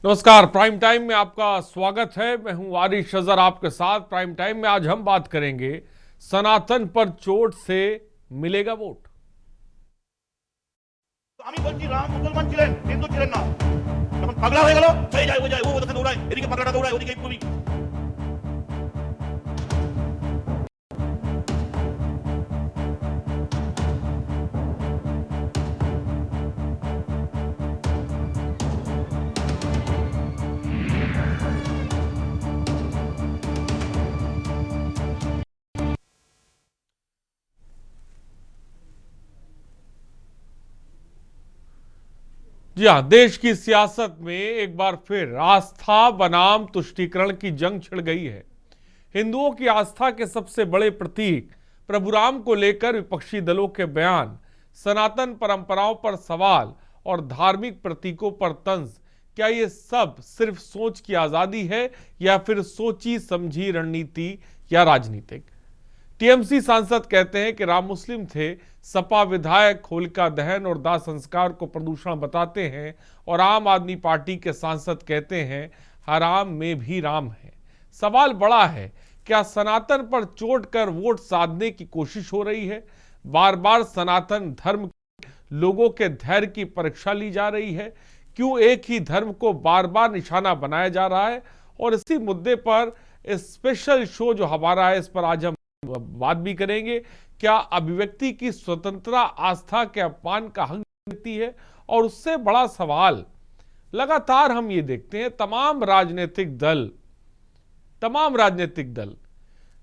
नमस्कार। Prime time में आपका स्वागत है। मैं हूं आरिश अजहर आपके साथ। प्राइम टाइम में आज हम बात करेंगे सनातन पर चोट से मिलेगा वोट। আমি বলছি রাম মুসলমান ছিলেন, হিন্দু ছিলেন না। যখন পাগলা হয়ে গেল, সেই যায় ও যায়, ও ওখানে দৌড়ায়, এদিকে পাগলাটা দৌড়ায়, ওদিকে পুরি। जी हाँ, देश की सियासत में एक बार फिर आस्था बनाम तुष्टीकरण की जंग छिड़ गई है। हिंदुओं की आस्था के सबसे बड़े प्रतीक प्रभु राम को लेकर विपक्षी दलों के बयान, सनातन परंपराओं पर सवाल और धार्मिक प्रतीकों पर तंज, क्या ये सब सिर्फ सोच की आजादी है या फिर सोची समझी रणनीति या राजनीतिक? टीएमसी सांसद कहते हैं कि राम मुस्लिम थे, सपा विधायक होलिका दहन और दाह संस्कार को प्रदूषण बताते हैं, और आम आदमी पार्टी के सांसद कहते हैं हराम में भी राम है। सवाल बड़ा है, क्या सनातन पर चोट कर वोट साधने की कोशिश हो रही है? बार बार सनातन धर्म लोगों के धैर्य की परीक्षा ली जा रही है? क्यों एक ही धर्म को बार बार निशाना बनाया जा रहा है? और इसी मुद्दे पर स्पेशल शो जो हमारा है, इस पर आज हम बात भी करेंगे। क्या अभिव्यक्ति की स्वतंत्रता आस्था के अपमान का हक देती है? और उससे बड़ा सवाल, लगातार हम ये देखते हैं तमाम राजनीतिक दल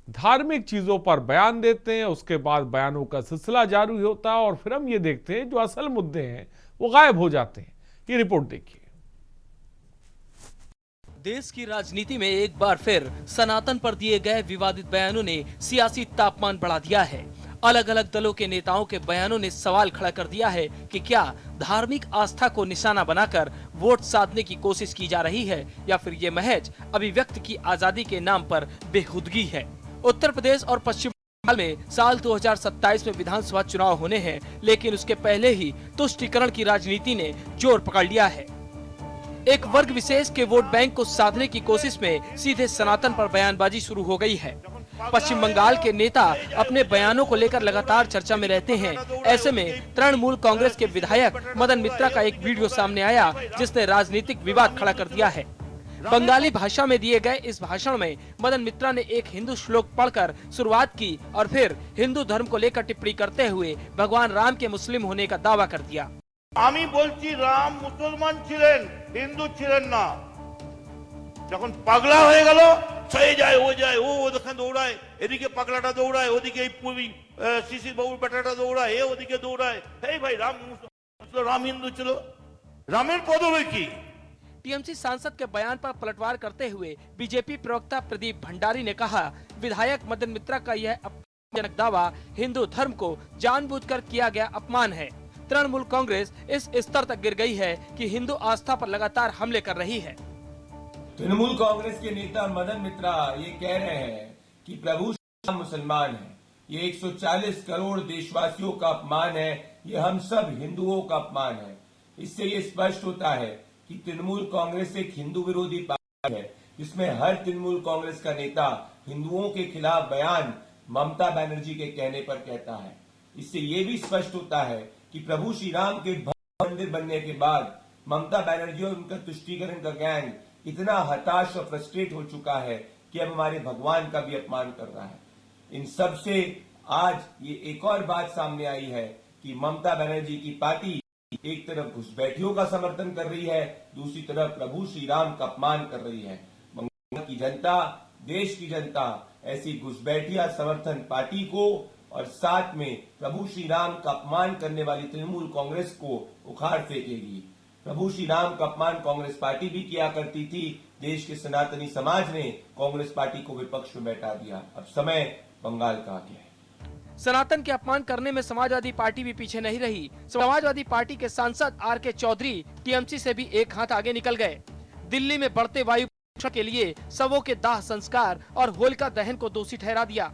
धार्मिक चीजों पर बयान देते हैं, उसके बाद बयानों का सिलसिला जारी होता है और फिर हम ये देखते हैं जो असल मुद्दे हैं वो गायब हो जाते हैं। ये रिपोर्ट देखिए। देश की राजनीति में एक बार फिर सनातन पर दिए गए विवादित बयानों ने सियासी तापमान बढ़ा दिया है। अलग अलग दलों के नेताओं के बयानों ने सवाल खड़ा कर दिया है कि क्या धार्मिक आस्था को निशाना बनाकर वोट साधने की कोशिश की जा रही है या फिर ये महज अभिव्यक्ति की आजादी के नाम पर बेहुदगी है। उत्तर प्रदेश और पश्चिम बंगाल में साल 2027 में विधानसभा चुनाव होने हैं, लेकिन उसके पहले ही तुष्टीकरण की राजनीति ने जोर पकड़ लिया है। एक वर्ग विशेष के वोट बैंक को साधने की कोशिश में सीधे सनातन पर बयानबाजी शुरू हो गई है। पश्चिम बंगाल के नेता अपने बयानों को लेकर लगातार चर्चा में रहते हैं। ऐसे में तृणमूल कांग्रेस के विधायक मदन मित्रा का एक वीडियो सामने आया जिसने राजनीतिक विवाद खड़ा कर दिया है। बंगाली भाषा में दिए गए इस भाषण में मदन मित्रा ने एक हिंदू श्लोक पढ़कर शुरुआत की और फिर हिंदू धर्म को लेकर टिप्पणी करते हुए भगवान राम के मुस्लिम होने का दावा कर दिया। আমি বলছি রাম মুসলমান ছিলেন, হিন্দু ছিলেন না। যখন পাগলা হয়ে গেল, সেই যায় ও যায়, ও ওখানে দৌড়ায়, এদিকে পাগলাটা দৌড়ায়, ওদিকে পুরি শিশির বাবুর বেটাটা দৌড়ায়, এ ওদিকে দৌড়ায়। এই ভাই রাম রাম হিন্দু ছিল, রামের পদবি কি? टीएमसी सांसद के बयान पर पलटवार करते हुए बीजेपी प्रवक्ता प्रदीप भंडारी ने कहा, विधायक मदन मित्रा का यह अपमानजनक दावा हिंदू धर्म को जानबूझकर किया गया अपमान है। तृणमूल कांग्रेस इस स्तर तक गिर गई है कि हिंदू आस्था पर लगातार हमले कर रही है। तृणमूल कांग्रेस के नेता मदन मित्रा ये कह रहे हैं कि प्रभु श्री मुसलमान है, ये 140 करोड़ देशवासियों का अपमान है, ये हम सब हिंदुओं का अपमान है। इससे ये स्पष्ट होता है कि तृणमूल कांग्रेस एक हिंदू विरोधी पार्टी है, जिसमें हर तृणमूल कांग्रेस का नेता हिंदुओं के खिलाफ बयान ममता बनर्जी के कहने पर कहता है। इससे ये भी स्पष्ट होता है कि प्रभु श्री राम के भव्य मंदिर बनने के बाद ममता बनर्जी और उनका तुष्टीकरण का गैंग इतना हताश और फ्रस्ट्रेट हो चुका है कि अब हमारे भगवान का भी अपमान कर रहा है। इन सब से आज ये एक और बात सामने आई है कि ममता बनर्जी की पार्टी एक तरफ घुसपैठियों का समर्थन कर रही है, दूसरी तरफ प्रभु श्री राम का अपमान कर रही है। बंगाल की जनता, देश की जनता ऐसी घुसपैठिया समर्थन पार्टी को और साथ में प्रभु श्री राम का अपमान करने वाली तृणमूल कांग्रेस को उखाड़ फेंकेगी। प्रभु श्री राम का अपमान कांग्रेस पार्टी भी किया करती थी। देश के सनातनी समाज ने कांग्रेस पार्टी को विपक्ष में बैठा दिया। अब समय बंगाल का आ गया है। सनातन के अपमान करने में समाजवादी पार्टी भी पीछे नहीं रही। समाजवादी पार्टी के सांसद आर.के. चौधरी टीएमसी से भी एक हाथ आगे निकल गए। दिल्ली में बढ़ते वायु प्रदूषण के लिए शवों के दाह संस्कार और होलिका दहन को दोषी ठहरा दिया।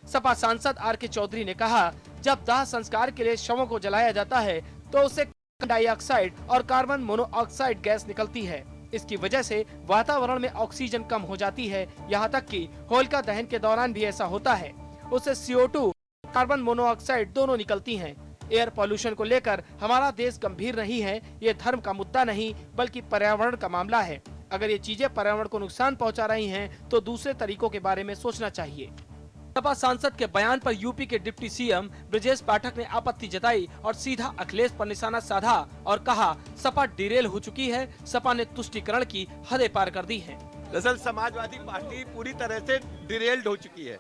सपा सांसद आर.के. चौधरी ने कहा, जब दाह संस्कार के लिए शवों को जलाया जाता है तो उससे कार्बन डाइऑक्साइड और कार्बन मोनोऑक्साइड गैस निकलती है। इसकी वजह से वातावरण में ऑक्सीजन कम हो जाती है। यहाँ तक कि होलिका दहन के दौरान भी ऐसा होता है। उससे CO2, कार्बन मोनोऑक्साइड दोनों निकलती हैं। एयर पॉल्यूशन को लेकर हमारा देश गंभीर नहीं है। ये धर्म का मुद्दा नहीं बल्कि पर्यावरण का मामला है। अगर ये चीजें पर्यावरण को नुकसान पहुंचा रही हैं, तो दूसरे तरीकों के बारे में सोचना चाहिए। सपा सांसद के बयान पर यूपी के डिप्टी CM ब्रजेश पाठक ने आपत्ति जताई और सीधा अखिलेश पर निशाना साधा और कहा, सपा डिरेल हो चुकी है। सपा ने तुष्टीकरण की हदें पार कर दी हैं। दरअसल समाजवादी पार्टी पूरी तरह से डिरेल्ड हो चुकी है।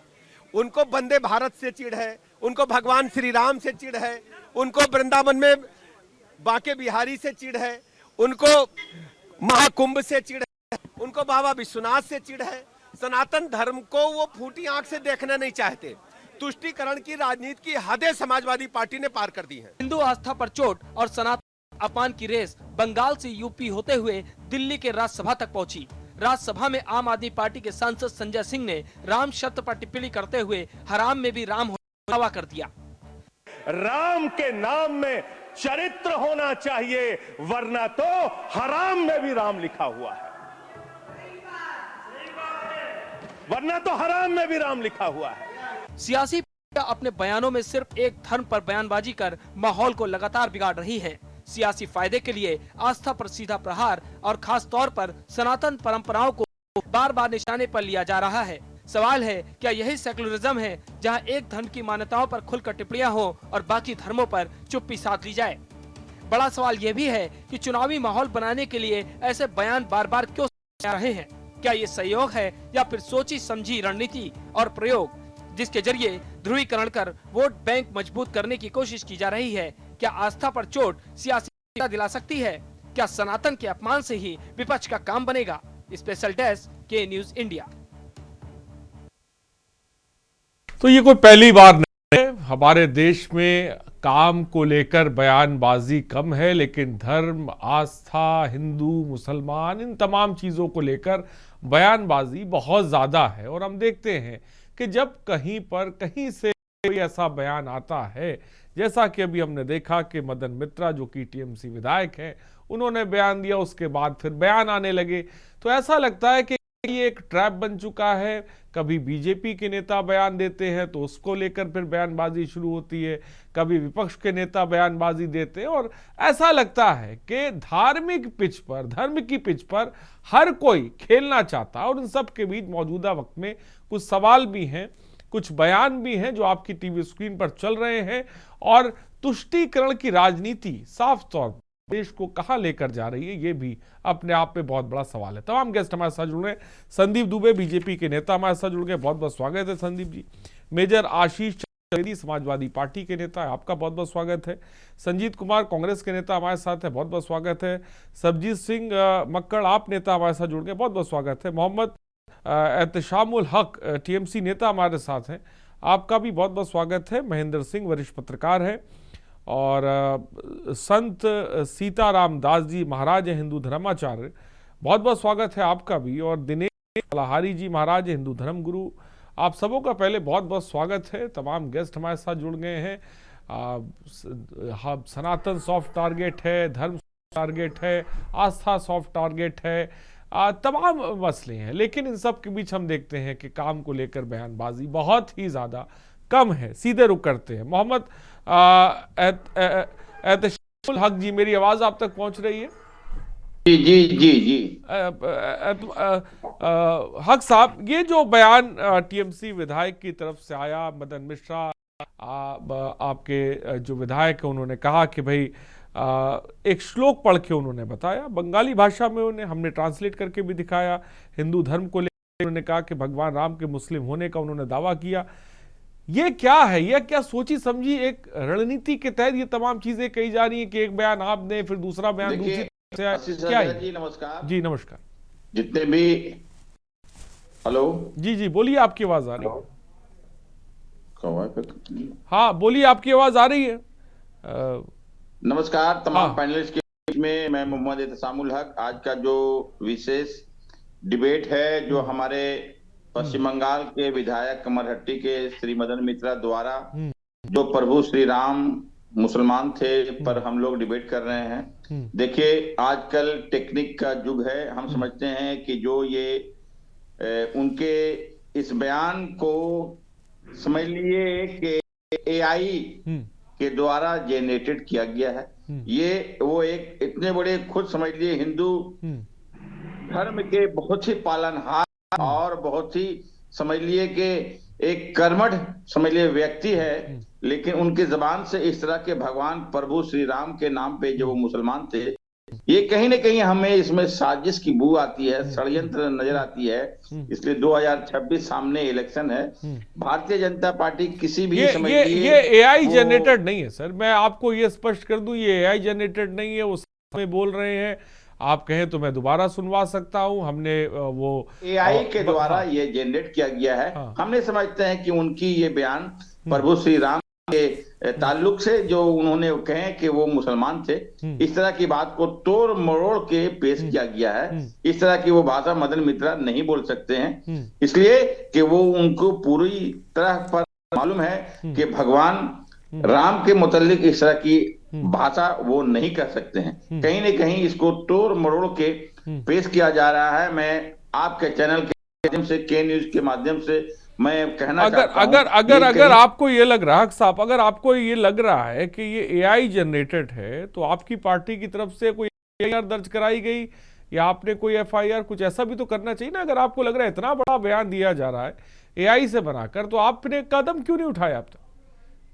उनको वंदे भारत से चिढ़ है, उनको भगवान श्री राम से चिढ़ है, उनको वृंदावन में बांके बिहारी से चिढ़ है, उनको महाकुंभ से चिढ़ है, उनको बाबा विश्वनाथ से चिढ़ है। सनातन धर्म को वो फूटी आंख से देखना नहीं चाहते। तुष्टीकरण की राजनीति की हदें समाजवादी पार्टी ने पार कर दी हैं। हिंदू आस्था पर चोट और सनातन अपमान की रेस बंगाल से यूपी होते हुए दिल्ली के राज्यसभा तक पहुंची। राज्यसभा में आम आदमी पार्टी के सांसद संजय सिंह ने राम शब्द पर टिप्पणी करते हुए हराम में भी राम दावा कर दिया। राम के नाम में चरित्र होना चाहिए, वरना तो हराम में भी राम लिखा हुआ है, वरना तो हराम में भी राम लिखा हुआ है। सियासी पार्टियां अपने बयानों में सिर्फ एक धर्म पर बयानबाजी कर माहौल को लगातार बिगाड़ रही है। सियासी फायदे के लिए आस्था पर सीधा प्रहार और खास तौर पर सनातन परंपराओं को बार बार निशाने पर लिया जा रहा है। सवाल है, क्या यही सेकुलरिज्म है, जहां एक धर्म की मान्यताओं पर खुलकर टिप्पणियां हो और बाकी धर्मों पर चुप्पी साध ली जाए? बड़ा सवाल यह भी है कि चुनावी माहौल बनाने के लिए ऐसे बयान बार बार क्यों आ रहे हैं? क्या ये सहयोग है या फिर सोची समझी रणनीति और प्रयोग, जिसके जरिए ध्रुवीकरण कर वोट बैंक मजबूत करने की कोशिश की जा रही है? क्या आस्था पर चोट सियासी दिला सकती है? क्या सनातन के अपमान से ही विपक्ष का काम बनेगा? स्पेशल डेस्क के न्यूज इंडिया। तो ये कोई पहली बार नहीं है। हमारे देश में काम को लेकर बयानबाजी कम है, लेकिन धर्म, आस्था, हिंदू, मुसलमान, इन तमाम चीज़ों को लेकर बयानबाजी बहुत ज़्यादा है। और हम देखते हैं कि जब कहीं पर कहीं से कोई ऐसा बयान आता है, जैसा कि अभी हमने देखा कि मदन मित्रा जो कि TMC विधायक हैं, उन्होंने बयान दिया, उसके बाद फिर बयान आने लगे, तो ऐसा लगता है कि ये एक ट्रैप बन चुका है। कभी बीजेपी के नेता बयान देते हैं तो उसको लेकर फिर बयानबाजी शुरू होती है, कभी विपक्ष के नेता बयानबाजी देते हैं, और ऐसा लगता है कि धार्मिक पिच पर, धर्म की पिच पर हर कोई खेलना चाहता है। और इन सब के बीच मौजूदा वक्त में कुछ सवाल भी हैं, कुछ बयान भी हैं जो आपकी टीवी स्क्रीन पर चल रहे हैं, और तुष्टीकरण की राजनीति साफ तौर पर देश को कहां लेकर जा रही है, ये भी अपने आप में बहुत बड़ा सवाल है। तमाम गेस्ट हमारे साथ जुड़ रहे हैं। संदीप दुबे बीजेपी के नेता हमारे साथ जुड़ गए, बहुत बहुत स्वागत है संदीप जी। मेजर आशीष चतुर्वेदी समाजवादी पार्टी के नेता है, आपका बहुत बहुत स्वागत है। संजीत कुमार कांग्रेस के नेता हमारे साथ है, बहुत बहुत स्वागत है। सरबजीत सिंह मक्कड़ आप नेता हमारे साथ जुड़ गए, बहुत बहुत स्वागत है। मोहम्मद एहतशामुल हक TMC नेता हमारे साथ हैं, आपका भी बहुत बहुत स्वागत है। महेंद्र सिंह वरिष्ठ पत्रकार है, और संत सीताराम दास जी महाराज हिंदू धर्माचार्य, बहुत बहुत स्वागत है आपका भी। और दिनेश लहारी जी महाराज हिंदू धर्म गुरु, आप सबों का पहले बहुत बहुत स्वागत है। तमाम गेस्ट हमारे साथ जुड़ गए हैं। सनातन सॉफ्ट टारगेट है, धर्म टारगेट है, आस्था सॉफ्ट टारगेट है, तमाम मसले हैं, लेकिन इन सब के बीच हम देखते हैं कि काम को लेकर बयानबाजी बहुत ही ज़्यादा कम है। सीधे रुक करते हैं। मोहम्मद एहतशामुल हक जी, मेरी आवाज़ आप तक पहुंच रही है? जी जी जी जी। हक साहब, ये जो बयान TMC विधायक की तरफ से आया, मदन मिश्रा आपके जो विधायक है, उन्होंने कहा कि भाई एक श्लोक पढ़ के उन्होंने बताया, बंगाली भाषा में उन्हें हमने ट्रांसलेट करके भी दिखाया। हिंदू धर्म को लेकर उन्होंने कहा कि भगवान राम के मुस्लिम होने का उन्होंने दावा किया। ये क्या है? ये क्या सोची समझी एक रणनीति के तहत ये तमाम चीजें कही जा रही है कि एक बयान आप दें, फिर दूसरा बयान दूसरी तरफ से आए? क्या है? जी नमस्कार। जी नमस्कार। जितने भी, हेलो जी जी बोलिए, आपकी आवाज आ रही है। हाँ बोलिए, आपकी आवाज आ रही है। नमस्कार तमाम पैनलिस्ट के बीच में मैं मोहम्मद एहतशामुल हक। आज का जो विशेष डिबेट है, जो हमारे पश्चिम बंगाल के विधायक कमरहट्टी के श्री मदन मित्रा द्वारा जो प्रभु श्री राम मुसलमान थे पर हम लोग डिबेट कर रहे हैं। देखिए, आजकल टेक्निक का युग है। हम समझते हैं कि जो ये उनके इस बयान को समझ लिए कि एआई के द्वारा जनरेटेड किया गया है। ये वो एक इतने बड़े, खुद समझ लिए हिंदू धर्म के बहुत ही पालनहार और बहुत ही समझ लिए कि एक कर्मठ समझ लिए व्यक्ति है, लेकिन उनके जबान से इस तरह के भगवान प्रभु श्री राम के नाम पे जो वो मुसलमान थे, ये कहीं ना कहीं हमें इसमें साजिश की बू आती है, षड्यंत्र नजर आती है। इसलिए 2026 सामने इलेक्शन है। भारतीय जनता पार्टी किसी भी ये एआई जनरेटेड नहीं है सर, मैं आपको ये स्पष्ट कर दूं, ये एआई जनरेटेड नहीं है। वो में बोल रहे हैं, आप कहें तो मैं दोबारा सुनवा सकता हूं। हमने वो एआई के द्वारा ये जनरेट किया गया है। हमने समझते हैं कि उनकी ये बयान प्रभु श्री राम के ताल्लुक से, जो उन्होंने कहे कि वो मुसलमान थे, इस तरह की बात को तोड़ मरोड़ के पेश किया गया है। इस तरह की वो भाषा मदन मित्रा नहीं बोल सकते हैं, इसलिए कि वो उनको पूरी तरह पर मालूम है कि भगवान राम के मुतालिक इस तरह की भाषा वो नहीं कर सकते हैं। कहीं न कहीं इसको तोड़ मरोड़ के पेश किया जा रहा है। मैं आपके चैनल के माध्यम से, के न्यूज के माध्यम से मैं कहना चाहता हूं, अगर आपको ये लग रहा है साहब, अगर आपको ये लग रहा है कि ये एआई जनरेटेड है, तो आपकी पार्टी की तरफ से कोई एफआईआर दर्ज कराई गई या आपने कोई एफआईआर, कुछ ऐसा भी तो करना चाहिए ना। अगर आपको लग रहा है इतना बड़ा बयान दिया जा रहा है एआई से बनाकर, तो आपने कदम क्यों नहीं उठाया? अब तक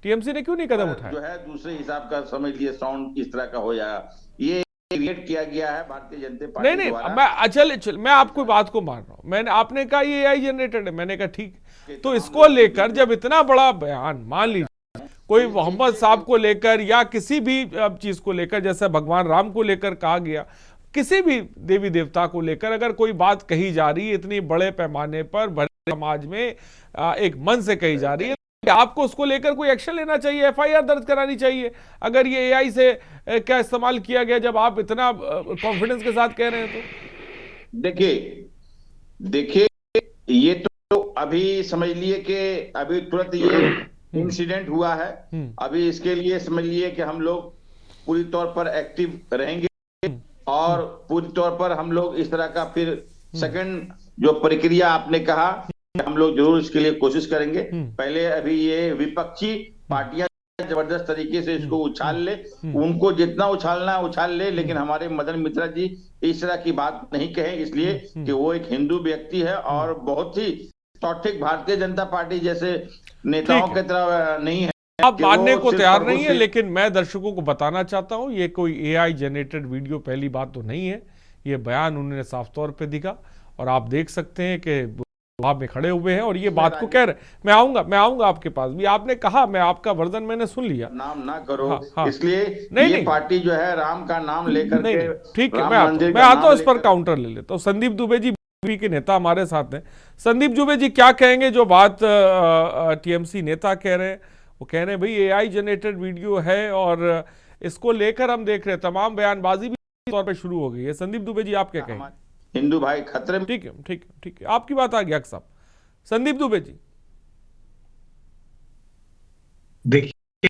टीएमसी ने क्यों नहीं कदम उठाया? जो है दूसरे हिसाब का समझ लिए साउंड इस तरह का हो जाएगा, ये क्रिएट किया गया है भारतीय जनता पार्टी नहीं द्वारा। मैं चल मैं आपको बात को मान रहा हूं। मैंने, आपने कहा ये एआई जनरेटेड है, मैंने कहा ठीक। तो इसको लेकर जब इतना बड़ा बयान, मान लीजिए कोई मोहम्मद साहब को लेकर या किसी भी चीज को लेकर, जैसे भगवान राम को लेकर कहा गया, किसी भी देवी देवता को लेकर अगर कोई बात कही जा रही है इतनी बड़े पैमाने पर, बड़े समाज में एक मन से कही जा रही है, आपको उसको लेकर कोई एक्शन लेना चाहिए, एफआईआर दर्ज करानी चाहिए। अगर ये एआई से क्या इस्तेमाल किया गया, जब आप इतना कॉन्फिडेंस के साथ कह रहे हैं तो देखिए ये तो अभी समझ लिए कि अभी तुरंत ये इंसिडेंट हुआ है। अभी इसके लिए समझ लिए कि हम लोग पूरी तौर पर एक्टिव रहेंगे और पूरी तौर पर हम लोग इस तरह का फिर सेकंड जो प्रक्रिया आपने कहा, हम लोग जरूर इसके लिए कोशिश करेंगे। पहले अभी ये विपक्षी पार्टियां जबरदस्त तरीके से इसको उछाल ले, उनको जितना उछालना है उछाल ले, लेकिन हमारे मदन मित्रा जी इस तरह की बात नहीं कहे, इसलिए कि वो एक हिंदू व्यक्ति है और बहुत ही सौठिक भारतीय जनता पार्टी जैसे नेताओं की तरह नहीं है। आप मानने को तैयार नहीं है, लेकिन मैं दर्शकों को बताना चाहता हूं, ये कोई एआई जनरेटेड वीडियो पहली बात तो नहीं है। ये बयान उन्होंने साफ तौर पे दिखा और आप देख सकते हैं कि आप में खड़े हुए हैं और ये बात को कह रहे। मैं आऊंगा आपके पास भी। आपने कहा, मैं आपका वर्जन मैंने सुन लिया, नाम ना करो। हाँ, इसलिए नहीं, ये पार्टी जो है राम का नाम लेकर के, ठीक है, मैं आता हूं, इस पर काउंटर ले लेता हूं। संदीप दुबे जी बीजेपी के नेता हमारे साथ हैं। संदीप दुबे जी, क्या कहेंगे जो बात टीएमसी नेता कह रहे हैं? वो कह रहे हैं भाई एआई जनरेटेड वीडियो है और इसको लेकर हम देख रहे हैं तमाम बयानबाजी भी तौर पर शुरू हो गई है। संदीप दुबे जी, आप क्या कहेंगे? हिंदू भाई खतरे में। ठीक है, आपकी बात आ गया साहब। संदीप दुबे जी, देखिए,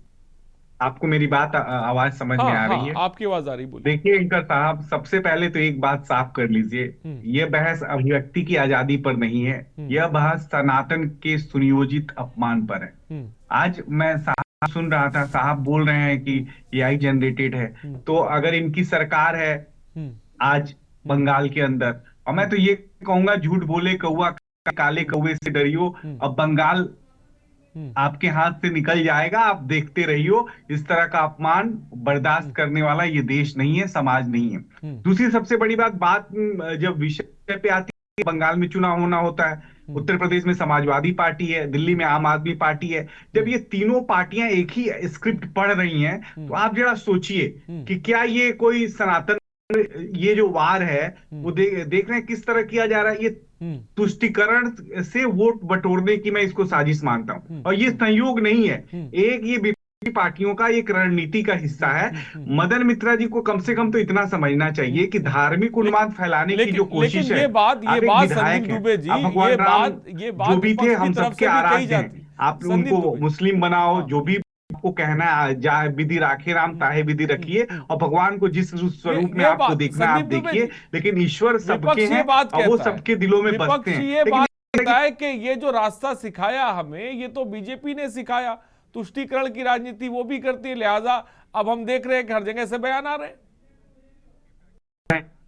आपको मेरी बात आवाज समझ में आ रही है? आपकी आवाज आ रही, बोलिए। देखिए इनका साहब, सबसे पहले तो एक बात साफ कर लीजिए, यह बहस अभिव्यक्ति की आजादी पर नहीं है, यह बहस सनातन के सुनियोजित अपमान पर है। आज मैं साहब सुन रहा था, साहब बोल रहे हैं कि एआई जनरेटेड है, तो अगर इनकी सरकार है आज बंगाल के अंदर, और मैं तो ये कहूंगा झूठ बोले कौवा काले कौवे से डरियो, अब बंगाल आपके हाथ से निकल जाएगा, आप देखते रहियो। इस तरह का अपमान बर्दाश्त करने वाला ये देश नहीं है, समाज नहीं है। दूसरी सबसे बड़ी बात जब विषय पे आती है, बंगाल में चुनाव होना होता है, उत्तर प्रदेश में समाजवादी पार्टी है, दिल्ली में आम आदमी पार्टी है, जब ये तीनों पार्टियां एक ही स्क्रिप्ट पढ़ रही हैं, तो आप जरा सोचिए कि क्या ये कोई सनातन, ये जो वार है वो देख रहे हैं किस तरह किया जा रहा है। ये तुष्टीकरण से वोट बटोरने की मैं इसको साजिश मानता हूं, और ये संयोग नहीं है, एक ये विपक्षी पार्टियों का एक रणनीति का हिस्सा है। मदन मित्रा जी को कम से कम तो इतना समझना चाहिए कि धार्मिक उन्माद फैलाने की जो कोशिश है, ये बात संदीप दुबे जी, भगवान राम जो भी थे हम सबके आराध्य हैं, आप उनको मुस्लिम बनाओ, जो भी आपको कहना है जा विधि राखे राम ताहे विधि रखिए, और भगवान को जिस स्वरूप में आपको देखना है आप देखिए, लेकिन ईश्वर सबके हैं और वो सबके दिलों में बसते हैं। ये बात कहता है कि ये जो रास्ता सिखाया हमें, ये तो बीजेपी ने सिखाया, तुष्टीकरण की राजनीति वो भी करती है, लिहाजा अब हम देख रहे हैं कि हर जगह से बयान आ रहे हैं।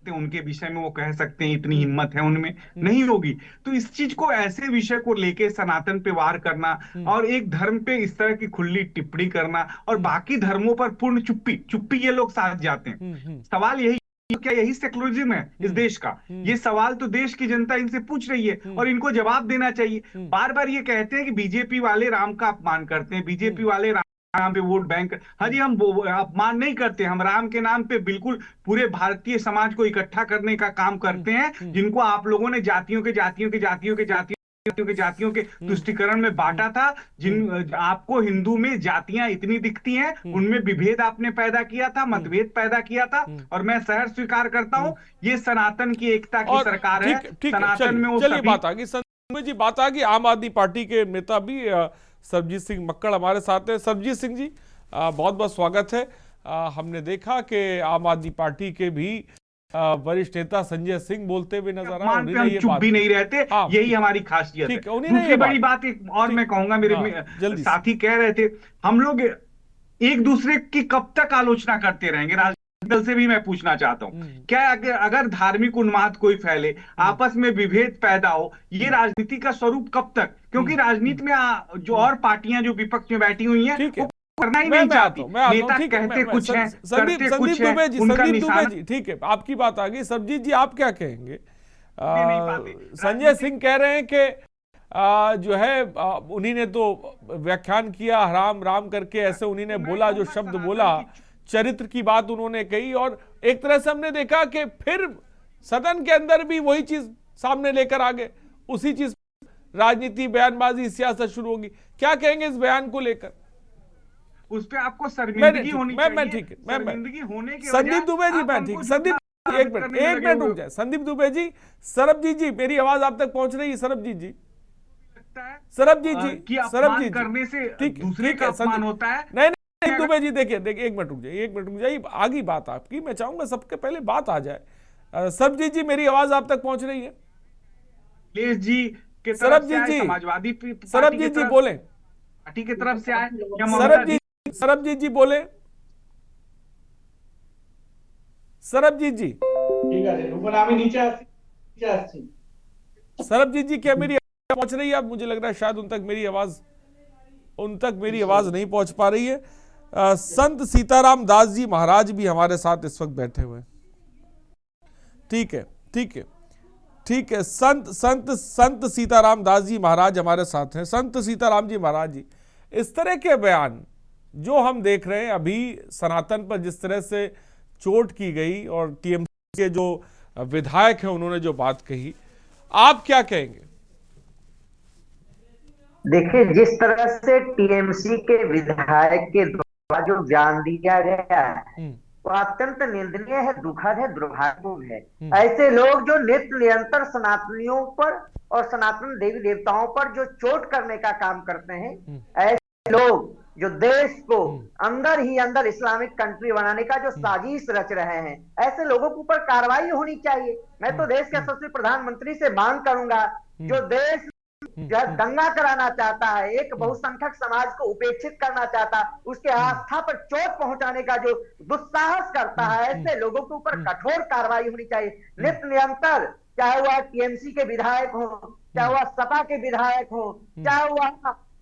उनके विषय में वो कह सकते हैं, इतनी हिम्मत है उनमें, नहीं होगी। तो इस चीज को, ऐसे विषय को लेके सनातन पे वार करना और एक धर्म पे इस तरह की खुली टिप्पणी करना और बाकी धर्मों पर पूर्ण चुप्पी ये लोग साथ जाते हैं। सवाल यही, क्या यही सेकुलरिज्म है इस देश का? ये सवाल तो देश की जनता इनसे पूछ रही है और इनको जवाब देना चाहिए। बार बार ये कहते हैं कि बीजेपी वाले राम का अपमान करते हैं, बीजेपी वाले राम पे वोट बैंक। हाँ जी, हम अपमान नहीं करते, हम राम के नाम पे बिल्कुल पूरे भारतीय समाज को इकट्ठा करने का काम करते हैं, जिनको आप लोगों ने जातियों के तुष्टीकरण में बांटा था। जिन आपको हिंदू में जातियां इतनी दिखती हैं, उनमें विभेद आपने पैदा किया था, मतभेद पैदा किया था, और मैं सहर्ष स्वीकार करता हूं, ये सनातन की एकता की सरकार है। सनातन में वो चलिए बात आ गई, संजय जी बात आ गई, आम आदमी पार्टी के नेता भी सरबजीत सिंह मक्कड़ हमारे साथ है। सरबजीत सिंह जी बहुत बहुत स्वागत है। हमने देखा कि आम आदमी पार्टी के भी वरिष्ठ नेता संजय सिंह बोलते हुए नजर आए, हम चुप भी नहीं रहते, यही हमारी खासियत है। दूसरी बड़ी बात एक और मैं कहूंगा, मेरे साथी कह रहे थे, हम लोग एक दूसरे की कब तक आलोचना करते रहेंगे? राजनीतिक दल से भी मैं पूछना चाहता हूं, क्या अगर धार्मिक उन्माद कोई फैले, आपस में विभेद पैदा हो, ये राजनीति का स्वरूप कब तक? क्योंकि राजनीति में जो और पार्टियां जो विपक्ष में बैठी हुई हैं करना ही नहीं चाहती। नेता कहते कुछ हैं, करते कुछ हैं, उनका निशान। ठीक है, आपकी बात आ गई। सरबजीत जी आप क्या कहेंगे? संजय सिंह कह रहे हैं कि जो है उन्हीं ने तो व्याख्यान किया, राम राम करके ऐसे उन्हीं ने बोला, जो शब्द बोला, चरित्र की बात उन्होंने कही, और एक तरह से हमने देखा कि फिर सदन के अंदर भी वही चीज सामने लेकर आ गए, उसी चीज राजनीति, बयानबाजी, सियासत शुरू होगी। क्या कहेंगे इस बयान को लेकर? उस पे आपको शर्मिंदगी होनी चाहिए। ठीक है, शर्मिंदगी होने के संदीप दुबे जी, मैं ठीक, संदीप एक मिनट रुक जाए। संदीप दुबे जी, सरबजीत जी, मेरी आवाज आप तक पहुंच रही है? सरबजीत जी, सरबजीत जी करने से दूसरे का अपमान होता है। नहीं दुबे जी, देखिए एक मिनट रुक जाइए, आगे बात आपकी, मैं चाहूंगा सबके पहले बात आ जाए। सरबजीत जी, मेरी आवाज आप तक पहुंच रही है? सरबजीत जी बोले, पार्टी की तरफ से आए, सरबजीत जी बोले, सरबजीत जी, सरबजीत जी, क्या मेरी आवाज पहुंच रही है? अब मुझे लग रहा है शायद उन तक मेरी आवाज नहीं पहुंच पा रही है। संत सीताराम दास जी महाराज भी हमारे साथ इस वक्त बैठे हुए हैं। ठीक है, संत सीताराम दास जी महाराज हमारे साथ हैं। संत सीताराम जी महाराज जी, इस तरह के बयान जो हम देख रहे हैं अभी, सनातन पर जिस तरह से चोट की गई, और टीएमसी के जो विधायक हैं उन्होंने जो बात कही, आप क्या कहेंगे? देखिए, जिस तरह से टीएमसी के विधायक के द्वारा जो बयान दिया गया है वो अत्यंत निंदनीय है, दुखद है, दुर्भाग्यपूर्ण है। ऐसे लोग जो नित्य निरंतर सनातनियों पर और सनातन देवी देवताओं पर जो चोट करने का काम करते हैं, ऐसे लोग जो देश को अंदर ही अंदर इस्लामिक कंट्री बनाने का जो साजिश रच रहे हैं, ऐसे लोगों के ऊपर कार्रवाई होनी चाहिए। मैं तो देश के यशस्वी प्रधानमंत्री से मांग करूंगा, जो देश दंगा कराना चाहता है, एक बहुसंख्यक समाज को उपेक्षित करना चाहता है, उसके आस्था पर चोट पहुंचाने का जो दुस्साहस करता है, ऐसे लोगों के ऊपर कठोर कार्रवाई होनी चाहिए। नित्य निरंतर, चाहे वह टीएमसी के विधायक हो, चाहे वह सपा के विधायक हो, चाहे वह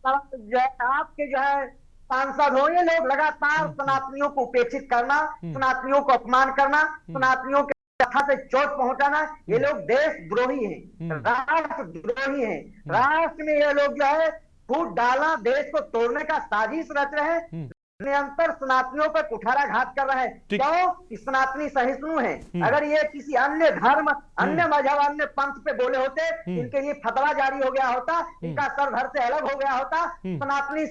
आपके जो है सांसद हो, ये लोग लगातार सनातनियों को उपेक्षित करना, सनातनियों को अपमान करना, सनातनियों के से चोट पहुंचाना, ये लोग देशद्रोही हैं, राष्ट्रद्रोही हैं। राष्ट्र में ये लोग जो है फूट डालना, देश को तोड़ने का साजिश रच रहे हैं, निरंतर सनातनियों पर कुठाराघात कर रहे हैं। क्यों? सनातनी सहिष्णु हैं। अगर ये किसी अन्य धर्म, अन्य मजहब, अन्य पंथ पे बोले होते, इनके लिए फतवा जारी हो गया होता, इनका सर धड़ से अलग हो गया होता। सनातनी